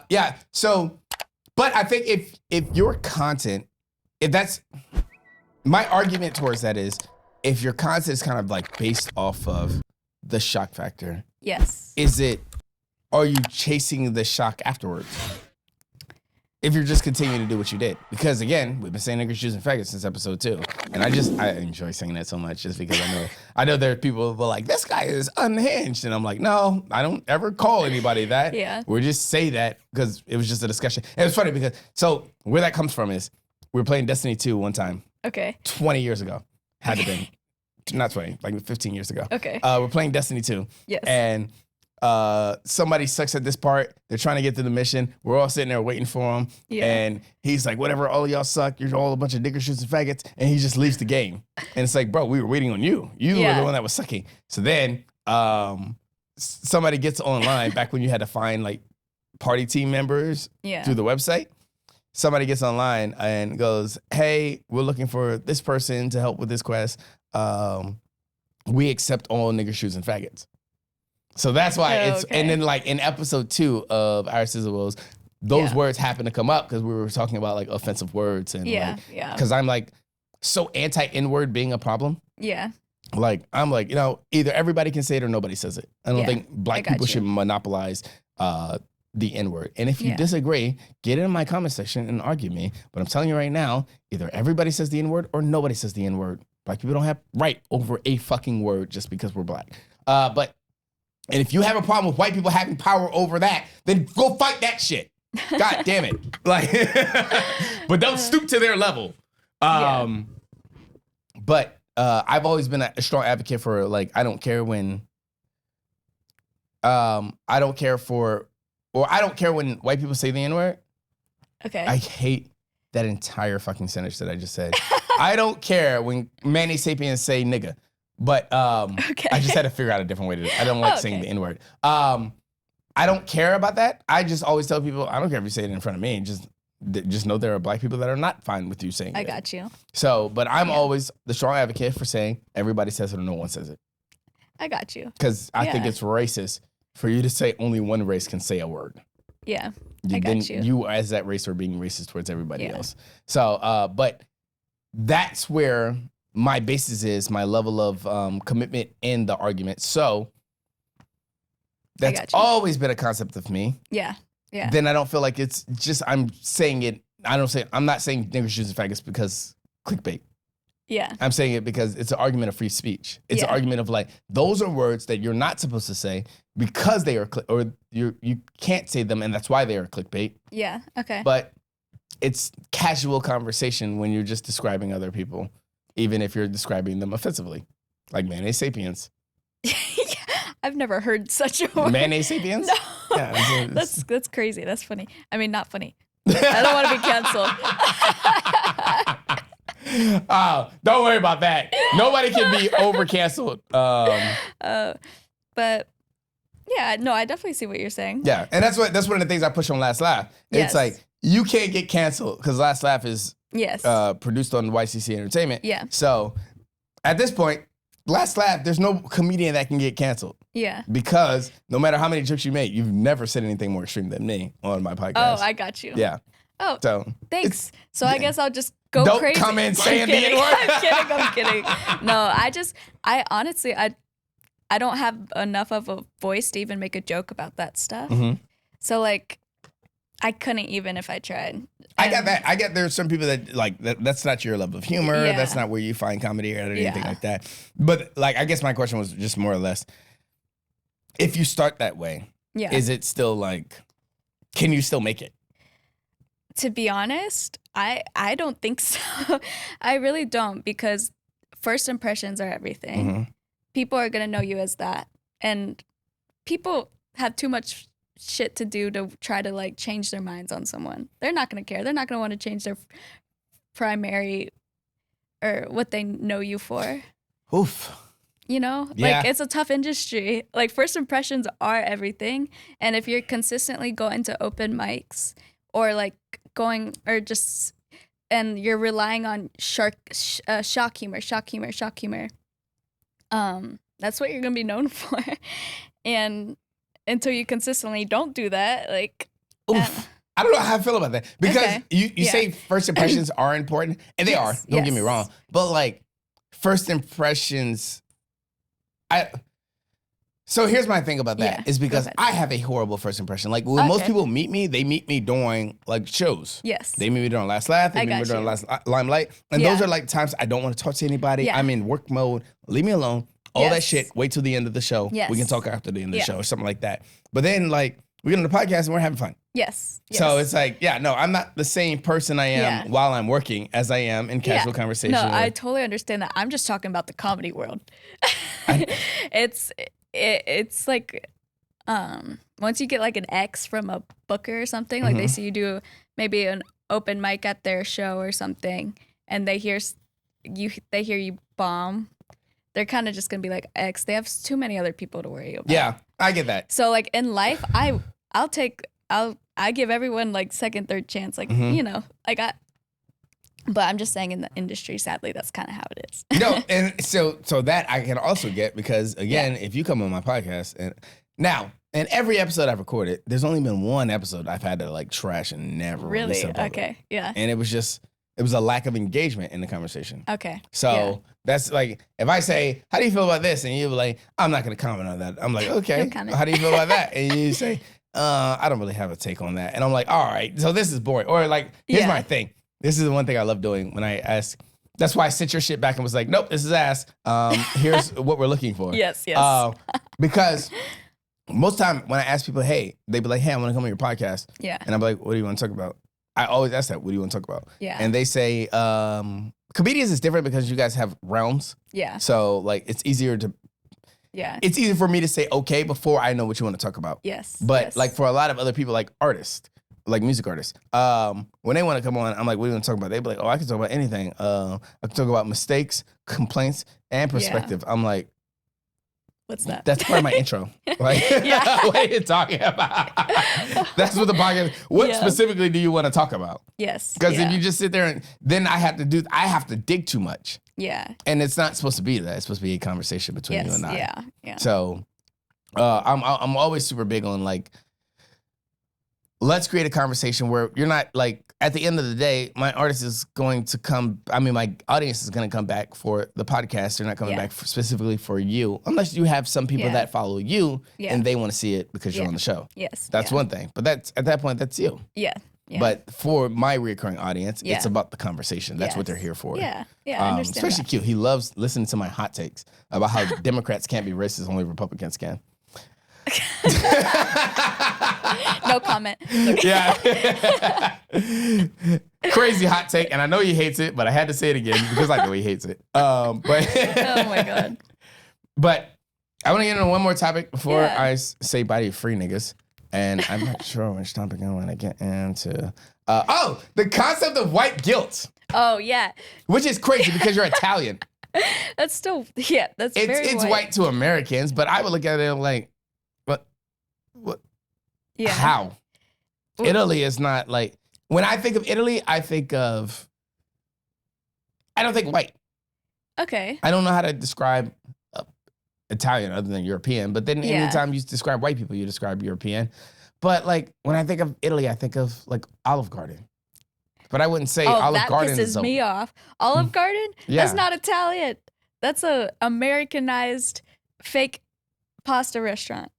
Speaker 1: Yeah. So, but I think if your content, if that's my argument towards that is, if your content is kind of like based off of the shock factor,
Speaker 3: yes.
Speaker 1: Are you chasing the shock afterwards? If you're just continuing to do what you did. Because again, we've been saying niggers, Jews, and faggots since episode 2. And I enjoy saying that so much just because I know there are people who are like, this guy is unhinged. And I'm like, no, I don't ever call anybody that.
Speaker 3: Yeah.
Speaker 1: We just say that because it was just a discussion. And it's funny because, so where that comes from is, we were playing Destiny 2 one time.
Speaker 3: Okay.
Speaker 1: 20 years ago. Had to been. Not 20, like 15 years ago.
Speaker 3: Okay.
Speaker 1: We're playing Destiny 2.
Speaker 3: Yes.
Speaker 1: And somebody sucks at this part. They're trying to get to the mission. We're all sitting there waiting for him.
Speaker 3: Yeah.
Speaker 1: And he's like, whatever, all of y'all suck. You're all a bunch of niggers, shoots, and faggots. And he just leaves the game. And it's like, bro, we were waiting on you. You were the one that was sucking. So then somebody gets online back when you had to find like party team members through the website. Somebody gets online and goes, hey, we're looking for this person to help with this quest. We accept all niggers, shoes, and faggots. So that's why and then like in episode 2 of Our Sizzle Woes, those words happen to come up because we were talking about like offensive words and because I'm like so anti N-word being a problem.
Speaker 3: Yeah.
Speaker 1: Like I'm like, either everybody can say it or nobody says it. I don't think black people should monopolize the N-word. And if you disagree, get in my comment section and argue me. But I'm telling you right now, either everybody says the N-word or nobody says the N-word. Black people don't have right over a fucking word just because we're black. And if you have a problem with white people having power over that, then go fight that shit. God damn it. Like, but don't stoop to their level. But I've always been a strong advocate for like, I don't care when white people say the N-word. Okay. I hate that entire fucking sentence that I just said. I don't care when Manny Sapiens say nigga. But I just had to figure out a different way to do it. I don't like saying the N-word. I don't care about that. I just always tell people, I don't care if you say it in front of me. Just know there are black people that are not fine with you saying it.
Speaker 3: I got you.
Speaker 1: So, but I'm always the strong advocate for saying everybody says it or no one says it.
Speaker 3: I got you.
Speaker 1: Because I think it's racist for you to say only one race can say a word.
Speaker 3: Yeah, I got you.
Speaker 1: You as that race are being racist towards everybody else. So, but that's where my basis is, my level of commitment in the argument. So that's always been a concept of me. Yeah. Yeah. Then I don't feel like it's just, I'm saying it. I'm not saying niggers, Jews, and faggots because clickbait. Yeah. I'm saying it because it's an argument of free speech. It's an argument of like, those are words that you're not supposed to say because they are, or you can't say them and that's why they are clickbait. Yeah. Okay. But it's casual conversation when you're just describing other people. Even if you're describing them offensively, like mayonnaise sapiens.
Speaker 3: I've never heard such a word.
Speaker 1: Mayonnaise sapiens?
Speaker 3: No. Yeah, that's crazy. That's funny. I mean, not funny. I don't want to be canceled.
Speaker 1: Oh, don't worry about that. Nobody can be over canceled.
Speaker 3: But yeah, no, I definitely see what you're saying.
Speaker 1: Yeah, and that's one of the things I push on Last Laugh. It's like you can't get canceled because Last Laugh is produced on YCC Entertainment. Yeah. So at this point, Last Laugh, there's no comedian that can get canceled. Yeah. Because no matter how many jokes you make, you've never said anything more extreme than me on my podcast.
Speaker 3: Oh, I got you.
Speaker 1: Yeah.
Speaker 3: Oh, so thanks. So I guess I'll just go
Speaker 1: don't
Speaker 3: crazy.
Speaker 1: Don't come in saying the N-word.
Speaker 3: I'm kidding. No, I honestly, I don't have enough of a voice to even make a joke about that stuff. Mm-hmm. So like, I couldn't even if I tried.
Speaker 1: I got that. I get there's some people that like that's not your level of humor. Yeah. That's not where you find comedy or anything like that. But like, I guess my question was just more or less, if you start that way, is it still like, can you still make it?
Speaker 3: To be honest, I don't think so. I really don't, because first impressions are everything. Mm-hmm. People are gonna know you as that. and people have too much shit to do to try to like change their minds on someone. They're not gonna care. They're not gonna want to change their primary or what they know you for.
Speaker 1: Oof.
Speaker 3: You know,
Speaker 1: Yeah.
Speaker 3: like it's a tough industry. Like first impressions are everything. And if you're consistently going to open mics or like going or just, and you're relying on shock humor, that's what you're going to be known for. And until you consistently don't do that, like.
Speaker 1: Oof. I don't know how I feel about that because
Speaker 3: Okay.
Speaker 1: you say first impressions are important, and they
Speaker 3: Yes,
Speaker 1: are. Don't get me
Speaker 3: yes.
Speaker 1: wrong, but like first impressions, So here's my thing about that
Speaker 3: Yeah,
Speaker 1: is because
Speaker 3: go ahead.
Speaker 1: I have a horrible first impression. Like when most
Speaker 3: Okay.
Speaker 1: people meet me, they meet me during like shows.
Speaker 3: Yes.
Speaker 1: They meet me during Last Laugh. They
Speaker 3: I
Speaker 1: meet me
Speaker 3: got
Speaker 1: during
Speaker 3: you.
Speaker 1: Last Limelight, and
Speaker 3: Yeah.
Speaker 1: those are like times I don't want to talk to anybody.
Speaker 3: Yeah.
Speaker 1: I'm in work mode. Leave me alone. All that
Speaker 3: Yes.
Speaker 1: shit. Wait till the end of the show.
Speaker 3: Yes.
Speaker 1: We can talk after the end of the
Speaker 3: Yeah.
Speaker 1: show or something like that. But then like we get on the podcast and we're having fun.
Speaker 3: Yes.
Speaker 1: So
Speaker 3: yes.
Speaker 1: it's like, yeah, no, I'm not the same person I am
Speaker 3: Yeah.
Speaker 1: while I'm working as I am in casual conversation.
Speaker 3: No, I
Speaker 1: with-
Speaker 3: totally understand that. I'm just talking about the comedy world. It's like once you get like an X from a booker or something, like they see you do maybe an open mic at their show or something, and they hear you bomb, they're kind of just gonna be like X. They have too many other people to worry about.
Speaker 1: Yeah, I get that.
Speaker 3: So like in life, I give everyone like second, third chance, like you know, like but I'm just saying in the industry, sadly, that's kind of how it is.
Speaker 1: No, and so that I can also get because again, if you come on my podcast and now in every episode I've recorded, there's only been one episode I've had to like trash and never
Speaker 3: Really?
Speaker 1: release in public.
Speaker 3: Okay. Yeah.
Speaker 1: And it was a lack of engagement in the conversation.
Speaker 3: Okay.
Speaker 1: So
Speaker 3: yeah.
Speaker 1: that's like, if I say, how do you feel about this? And you're like, I'm not going to comment on that. I'm like, okay,
Speaker 3: No comment.
Speaker 1: how do you feel about that? And you say, I don't really have a take on that. And I'm like, all right, so this is boring. Or like, here's
Speaker 3: Yeah.
Speaker 1: my thing. This is the one thing I love doing when I ask. That's why I sent your shit back and was like, nope, this is ass. Here's what we're looking for.
Speaker 3: Yes. Yes.
Speaker 1: Because most time when I ask people, hey, they be like, hey, I want to come on your podcast.
Speaker 3: yeah.
Speaker 1: And I'm like, what do you want to talk about? I always ask that, what do you want to talk about?
Speaker 3: Yeah.
Speaker 1: And they say, comedians is different because you guys have realms.
Speaker 3: Yeah.
Speaker 1: So like it's easier for me to say okay before I know what you want to talk about.
Speaker 3: Yes.
Speaker 1: But
Speaker 3: yes.
Speaker 1: like for a lot of other people, like artists, like music artists, when they want to come on, I'm like, what do you want to talk about? They be like, oh, I can talk about anything. I can talk about mistakes, complaints, and perspective. I'm like,
Speaker 3: what's that?
Speaker 1: that's part of my intro. Like,
Speaker 3: Yeah.
Speaker 1: what are you talking about? That's what the podcast. What
Speaker 3: Yeah.
Speaker 1: specifically do you want to talk about?
Speaker 3: Yes.
Speaker 1: Because
Speaker 3: yeah.
Speaker 1: if you just sit there and then I have to dig too much.
Speaker 3: Yeah.
Speaker 1: And it's not supposed to be that. It's supposed to be a conversation between
Speaker 3: Yes.
Speaker 1: you and I.
Speaker 3: Yeah. Yeah.
Speaker 1: So I'm always super big on like, let's create a conversation where you're not like, at the end of the day, my audience is going to my audience is going to come back for the podcast. They're not coming
Speaker 3: Yeah.
Speaker 1: back specifically for you, unless you have some people
Speaker 3: Yeah.
Speaker 1: that follow you
Speaker 3: Yeah.
Speaker 1: and they want to see it because you're
Speaker 3: Yeah.
Speaker 1: on the show.
Speaker 3: Yes.
Speaker 1: That's
Speaker 3: yeah.
Speaker 1: one thing. But that's at that point, that's you.
Speaker 3: Yeah. Yeah.
Speaker 1: But for my recurring audience,
Speaker 3: Yeah.
Speaker 1: it's about the conversation. That's what
Speaker 3: Yes.
Speaker 1: they're here for.
Speaker 3: Yeah. Yeah. I understand.
Speaker 1: Especially
Speaker 3: that.
Speaker 1: Q. He loves listening to my hot takes about how Democrats can't be racist, only Republicans can.
Speaker 3: No comment.
Speaker 1: Yeah. Crazy hot take. And I know he hates it, but I had to say it again because I know he hates it.
Speaker 3: Oh my god.
Speaker 1: But I want to get into one more topic before
Speaker 3: Yeah.
Speaker 1: I say bye to you free niggas. And I'm not sure which topic I want to get into. The concept of white guilt,
Speaker 3: Oh yeah.
Speaker 1: which is crazy because you're Italian.
Speaker 3: That's still That's very
Speaker 1: It's white to Americans, but I would look at it like, what?
Speaker 3: Yeah.
Speaker 1: How?
Speaker 3: Well-
Speaker 1: Italy is not like, when I think of Italy, I don't think white.
Speaker 3: Okay.
Speaker 1: I don't know how to describe Italian other than European, but then
Speaker 3: Yeah.
Speaker 1: anytime you describe white people, you describe European. But like when I think of Italy, I think of like Olive Garden. But I wouldn't say Olive
Speaker 3: that
Speaker 1: Garden is
Speaker 3: pisses me off. Olive Garden?
Speaker 1: Yeah.
Speaker 3: That's not Italian. That's a Americanized fake pasta restaurant.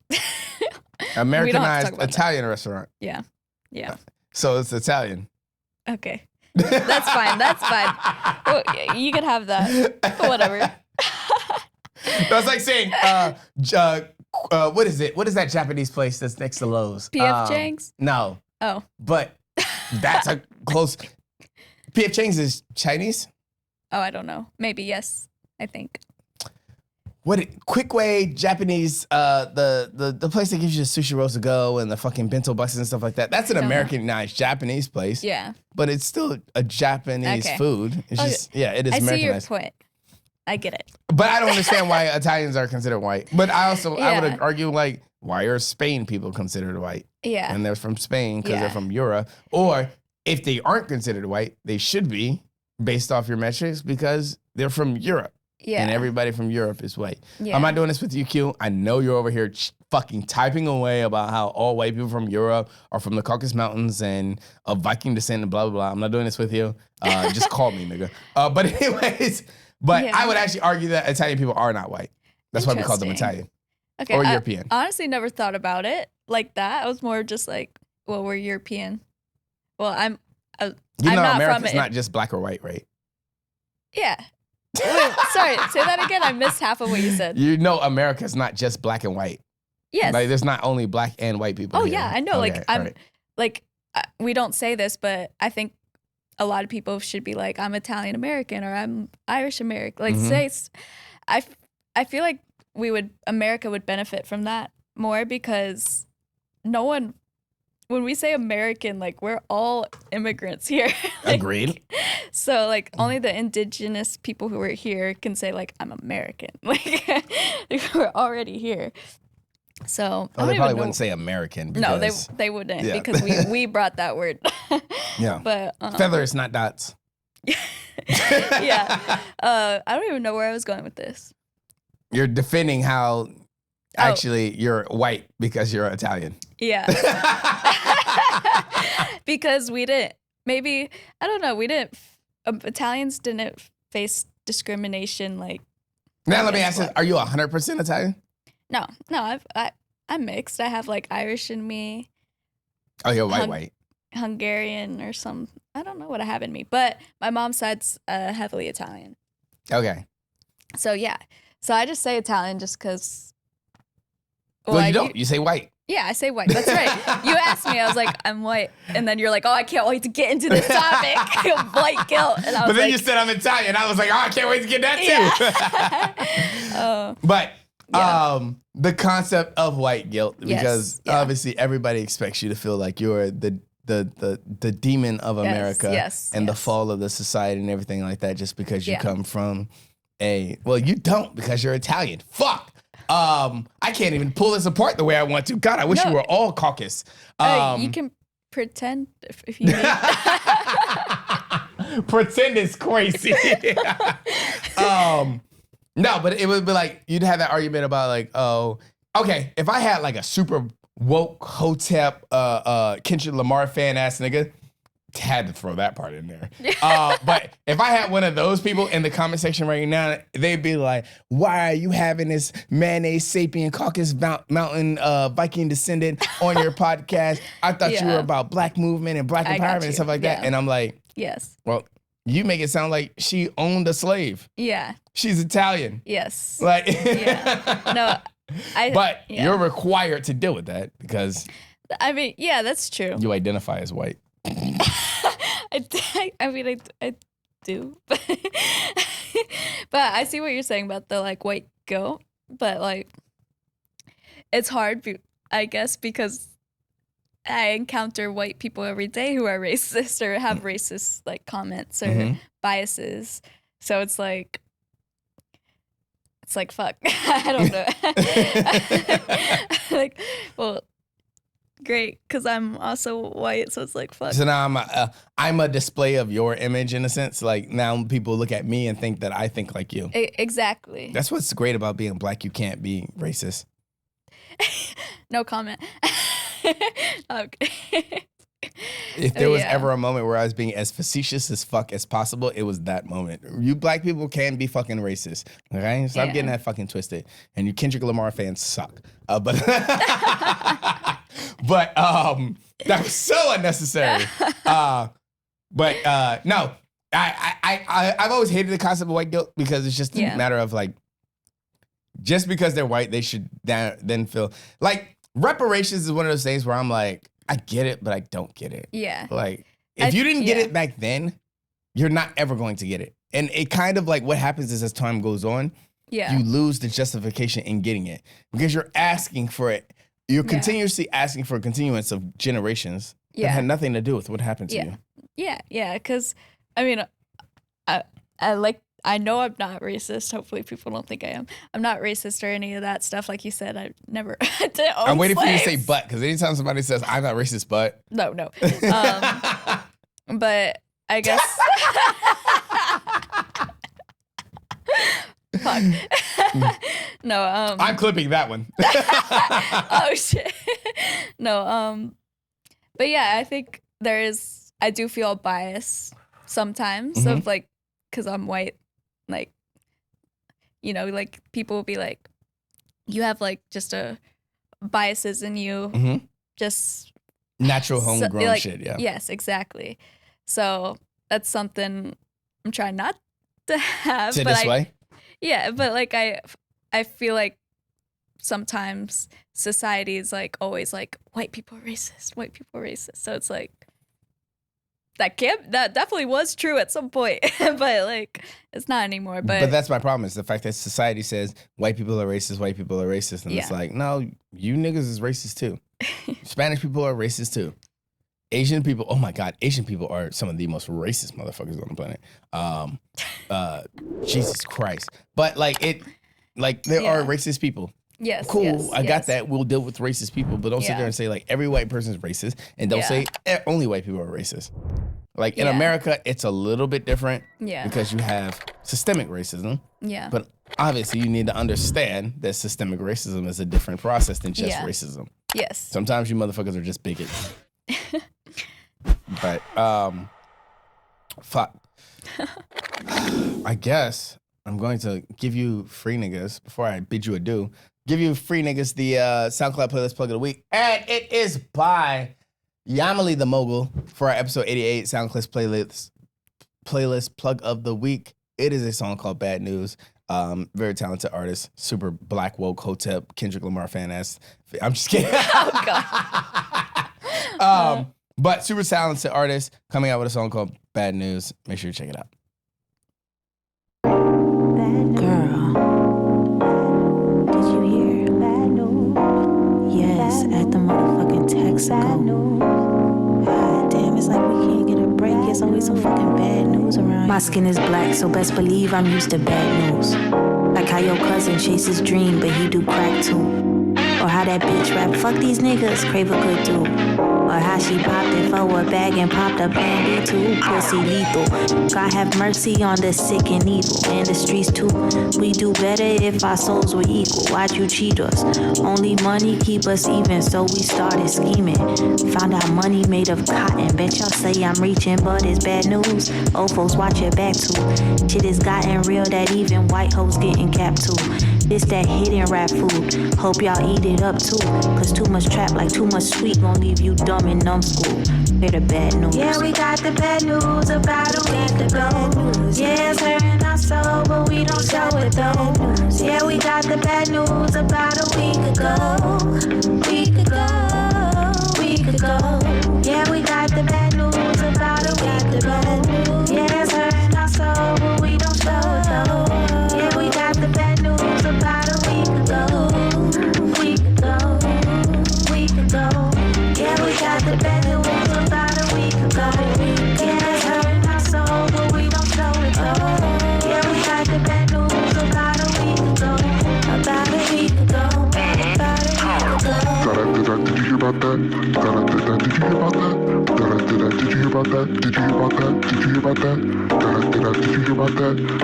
Speaker 1: Americanized
Speaker 3: about that.
Speaker 1: Italian restaurant.
Speaker 3: Yeah. Yeah.
Speaker 1: So it's Italian.
Speaker 3: Okay. That's fine. That's fine. Well, you can have that. Whatever.
Speaker 1: That's like saying, what is it? What is that Japanese place that's next to Lowe's?
Speaker 3: P.F. Chang's?
Speaker 1: No,
Speaker 3: Oh.
Speaker 1: but that's a close. P.F. Chang's is Chinese.
Speaker 3: Oh, I don't know. Maybe, yes. I think.
Speaker 1: Quick Way Japanese, the place that gives you the sushi rolls to go and the fucking bento boxes and stuff like that. That's an Americanized Japanese place.
Speaker 3: Yeah.
Speaker 1: But it's still a Japanese food. It's just, it is Americanized.
Speaker 3: I see your point. I get it.
Speaker 1: But I don't understand why Italians are considered white. But I would argue, like, why are Spain people considered white?
Speaker 3: Yeah.
Speaker 1: And they're from Spain because they're from Europe. Or if they aren't considered white, they should be based off your metrics because they're from Europe. Yeah. And everybody from Europe is white. Yeah. I'm not doing this with you, Q. I know you're over here fucking typing away about how all white people from Europe are from the Caucasus Mountains and of Viking descent and blah, blah, blah. I'm not doing this with you. Just call me, nigga. But anyways, I would actually argue that Italian people are not white. That's why we call them Italian. Okay, or European.
Speaker 3: I honestly never thought about it like that. I was more just like, well, we're European. Well, I'm not
Speaker 1: America's not just black or white, right?
Speaker 3: Yeah. Wait, sorry, say that again. I missed half of what you said.
Speaker 1: You know America's not just black and white.
Speaker 3: Yes.
Speaker 1: Like there's not only black and white people.
Speaker 3: Oh
Speaker 1: here.
Speaker 3: yeah, I know.
Speaker 1: Okay,
Speaker 3: We don't say this, but I think a lot of people should be like, I'm Italian American or I'm Irish American. Like I feel like America would benefit from that more because no one, when we say American, like we're all immigrants here.
Speaker 1: Agreed.
Speaker 3: So like only the indigenous people who are here can say like I'm American. Like we're already here. So
Speaker 1: they probably wouldn't say American. Because,
Speaker 3: no, they wouldn't because we brought that word.
Speaker 1: Yeah.
Speaker 3: But
Speaker 1: feathers, not dots.
Speaker 3: Yeah. I don't even know where I was going with this.
Speaker 1: You're defending how actually you're white because you're Italian.
Speaker 3: Yeah. Because we didn't. Maybe I don't know. We didn't. Italians didn't face discrimination like.
Speaker 1: Now let me ask you: are you 100% Italian?
Speaker 3: No. I'm mixed. I have like Irish in me.
Speaker 1: Oh, you're white.
Speaker 3: Hungarian or some. I don't know what I have in me, but my mom's side's heavily Italian.
Speaker 1: Okay.
Speaker 3: So yeah. So I just say Italian just because.
Speaker 1: Well, you don't. You say white.
Speaker 3: Yeah, I say white. That's right. You asked me. I was like, I'm white. And then you're like, oh, I can't wait to get into this topic. White guilt. And I was
Speaker 1: but then you said I'm Italian. I was like, oh, I can't wait to get that too. But the concept of white guilt, because obviously everybody expects you to feel like you're the demon of America and the fall of the society and everything like that just because you come from well, you don't because you're Italian. Fuck. I can't even pull this apart the way I want to. God, I wish you were all Caucasus.
Speaker 3: You can pretend if you need.
Speaker 1: Pretend is crazy. No, but it would be like, you'd have that argument about like, oh, okay, if I had like a super woke Hotep, Kendrick Lamar fan ass nigga, had to throw that part in there. But if I had one of those people in the comment section right now, they'd be like, why are you having this mayonnaise sapien Caucasus Mountain Viking descendant on your podcast? I thought you were about black movement and black empowerment and stuff like that. And I'm like,
Speaker 3: yes.
Speaker 1: Well, you make it sound like she owned a slave.
Speaker 3: Yeah.
Speaker 1: She's Italian.
Speaker 3: Yes.
Speaker 1: Like,
Speaker 3: No,
Speaker 1: but you're required to deal with that because
Speaker 3: I mean, yeah, that's true.
Speaker 1: You identify as white.
Speaker 3: I do, but I see what you're saying about the like white guilt, but like it's hard, I guess, because I encounter white people every day who are racist or have racist like comments or biases, so it's like fuck. I don't know. Like, well. Great, because I'm also white, so it's like fuck.
Speaker 1: So now I'm a display of your image in a sense. Like now people look at me and think that I think like you.
Speaker 3: Exactly.
Speaker 1: That's what's great about being black. You can't be racist.
Speaker 3: No comment. Okay.
Speaker 1: If there was ever a moment where I was being as facetious as fuck as possible, it was that moment. You black people can be fucking racist. Okay? Stop getting that fucking twisted. And you Kendrick Lamar fans suck. But that was so unnecessary. No. I've always hated the concept of white guilt because it's just a matter of like, just because they're white, they should then feel like reparations is one of those things where I'm like, I get it, but I don't get it.
Speaker 3: Yeah.
Speaker 1: Like, if you didn't get it back then, you're not ever going to get it. And it kind of like what happens is as time goes on,
Speaker 3: Yeah.
Speaker 1: you lose the justification in getting it because you're asking for it. You're continuously asking for a continuance of generations that had nothing to do with what happened to you.
Speaker 3: Yeah. Because, I mean, I know I'm not racist. Hopefully people don't think I am. I'm not racist or any of that stuff. Like you said, I never did own
Speaker 1: I'm waiting for you to say
Speaker 3: slaves.
Speaker 1: but, because anytime somebody says, I'm not racist, but.
Speaker 3: No. But I guess. Fuck. No.
Speaker 1: I'm clipping that one.
Speaker 3: Oh shit. No. But yeah, I think I do feel bias sometimes of like, because I'm white, like, you know, like people will be like, you have like just biases in you, just
Speaker 1: natural homegrown shit. Yeah.
Speaker 3: Yes, exactly. So that's something I'm trying not to have.
Speaker 1: To display?
Speaker 3: Yeah, but like I feel like sometimes society is like always like white people are racist. So it's like that definitely was true at some point, but like it's not anymore. But
Speaker 1: that's my problem, is the fact that society says white people are racist, and it's like, no, you niggas is racist too. Spanish people are racist too. Asian people, oh my God, Asian people are some of the most racist motherfuckers on the planet. Jesus Christ. But like there are racist people.
Speaker 3: Yes.
Speaker 1: Cool,
Speaker 3: yes,
Speaker 1: I got that. We'll deal with racist people, but don't sit there and say like every white person is racist, and don't say only white people are racist. Like in America, it's a little bit different because you have systemic racism. Yeah. But obviously, you need to understand that systemic racism is a different process than just racism.
Speaker 3: Yes.
Speaker 1: Sometimes you motherfuckers are just bigots. But fuck. I guess I'm going to give you free niggas before I bid you adieu. Give you free niggas the SoundCloud playlist plug of the week, and it is by YamileTheMogul for our episode 88 SoundCloud playlist plug of the week. It is a song called Bad News. Very talented artist, super black woke Hotep, Kendrick Lamar fan ass. I'm just kidding.
Speaker 3: Oh God.
Speaker 1: But super talented artist coming out with a song called Bad News. Make sure you check it out.
Speaker 4: Girl, did you hear? Bad news. Yes, at the motherfucking Texaco. God damn, it's like we can't get a break. There's always some fucking bad news around. My skin is black, so best believe I'm used to bad news. Like how your cousin chases dream, but he do crack too. Or how that bitch rap, fuck these niggas, crave a good dude. Or how she popped it for a bag and popped a bandy too. Pussy lethal. God have mercy on the sick and evil. And the streets too. We do better if our souls were equal. Why'd you cheat us? Only money keep us even, so we started scheming. Found out money made of cotton. Bet y'all say I'm reaching, but it's bad news. Old folks watch your back too. Shit has gotten real that even white hoes getting capped too. This that hidden rap food. Hope y'all eat it up too. Cause too much trap like too much sweet gon' leave you dumb in numb school. Hear the bad news. Yeah, we got the bad news about a week ago. Yeah, it's hurting our soul, but we don't show it though. Yeah, we got the bad news about a week ago. Week ago. Yeah, we got the bad news about a week ago. Yeah, it's hurting our soul, but we don't show it though. Yeah, we got the bad news about a week ago. Yeah, we got the bad news about a week ago. Yeah, it's hurting our soul, but we don't show it though. Yeah, we got the bad news about a week ago. About a week ago.
Speaker 5: Did you hear about that? Did you hear about that? Did you hear about that? Did you hear about that? Did you hear about that? Did you hear about that? Did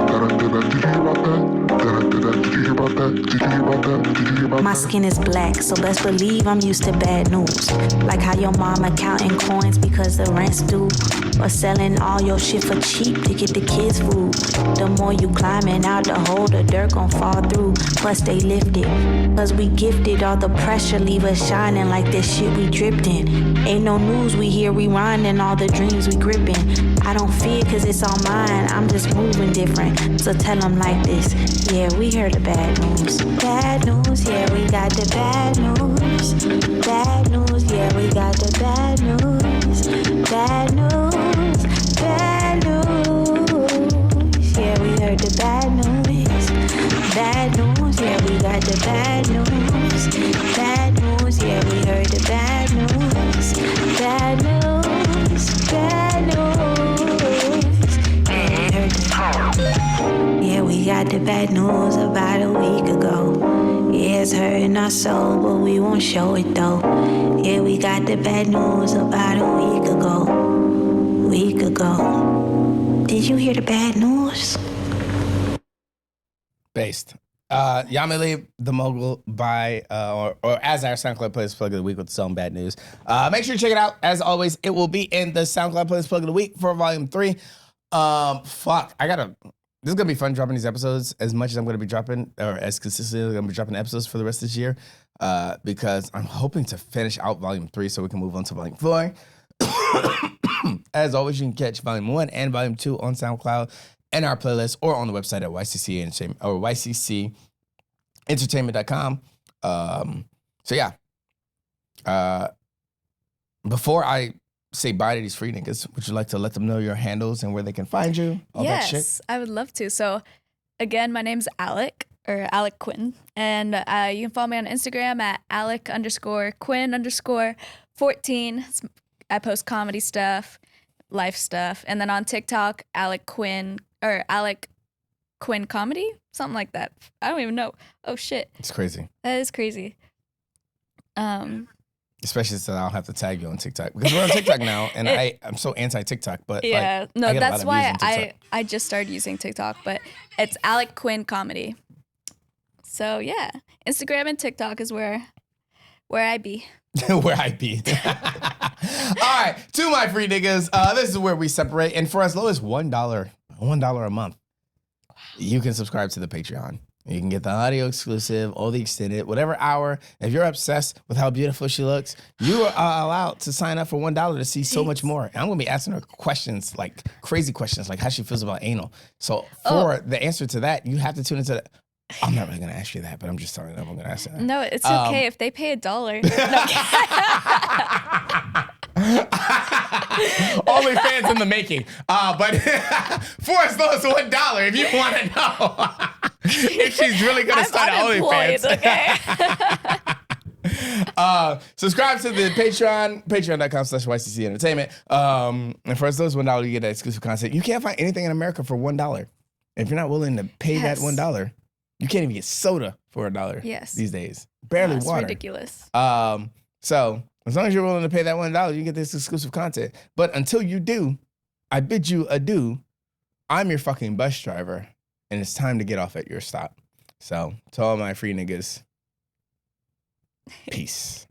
Speaker 5: you hear about that? Did you hear about that? Did you hear about that? Did you hear about that?
Speaker 4: My skin is black, so best believe I'm used to bad news. Like how your mama counting coins because the rent's due. Or selling all your shit for cheap to get the kids food. The more you climbing out the hole, the dirt gon' fall through. Plus they lifted, cause we gifted. All the pressure leave us shining like this shit we dripped in. Ain't no news we hear rewinding all the dreams we gripping. I don't fear cause it's all mine, I'm just moving different. So tell them like this, yeah, we heard the bad news. Bad news, yeah, we got the bad news. Bad news, yeah, we got the bad news. Bad news, bad news. Yeah, we heard the bad news. Bad that's hurting our soul, but we won't show it though. Yeah, we got the bad news about a week ago. Did you hear the bad news?
Speaker 1: Based. YamileTheMogul by, or as our SoundCloud playlist plug of the week with some bad news. Make sure you check it out. As always, it will be in the SoundCloud playlist plug of the week for volume 3. This is gonna be fun dropping these episodes as much as I'm gonna be dropping, or as consistently I'm gonna be dropping episodes for the rest of this year, because I'm hoping to finish out volume 3 so we can move on to volume 4. As always, you can catch volume 1 and volume 2 on SoundCloud and our playlist, or on the website at yccentertainment.com. So yeah. Before I say bye to these free niggas, would you like to let them know your handles and where they can find you? All that shit?
Speaker 3: Yes, I would love to. So again, my name's Alec, or Alec Quinn. And you can follow me on Instagram at Alec_Quinn_14. I post comedy stuff, life stuff. And then on TikTok, Alec Quinn, or Alec Quinn Comedy, something like that. I don't even know. Oh shit.
Speaker 1: It's crazy.
Speaker 3: That is crazy.
Speaker 1: Especially since I don't have to tag you on TikTok. Because we're on TikTok now, and I'm so anti-TikTok. But
Speaker 3: yeah,
Speaker 1: like,
Speaker 3: no,
Speaker 1: I get a lot
Speaker 3: that's
Speaker 1: of
Speaker 3: why
Speaker 1: views on TikTok.
Speaker 3: I just started using TikTok, but it's Alec Quinn Comedy. So yeah, Instagram and TikTok is where I be.
Speaker 1: Where I be. All right, to my free niggas, this is where we separate. And for as low as $1 a month, you can subscribe to the Patreon. You can get the audio exclusive, all the extended, whatever hour. If you're obsessed with how beautiful she looks, you are allowed to sign up for $1 to see so much more. And I'm going to be asking her questions, like crazy questions, like how she feels about anal. So for the answer to that, you have to tune into that. I'm not really going to ask you that, but I'm just telling them I'm going to ask that.
Speaker 3: No, it's okay if they pay $1.
Speaker 1: Only fans in the making. But for as low as $1, if you want to know if she's really going to start OnlyFans.
Speaker 3: Okay.
Speaker 1: Subscribe to the Patreon, patreon.com/YCC Entertainment. And for as low as $1, you get that exclusive content. You can't find anything in America for $1. If you're not willing to pay that $1, you can't even get soda for $1 these days. Barely
Speaker 3: That's
Speaker 1: water.
Speaker 3: Ridiculous.
Speaker 1: So as long as you're willing to pay that $1, you get this exclusive content. But until you do, I bid you adieu. I'm your fucking bus driver, and it's time to get off at your stop. So to all my free niggas, peace.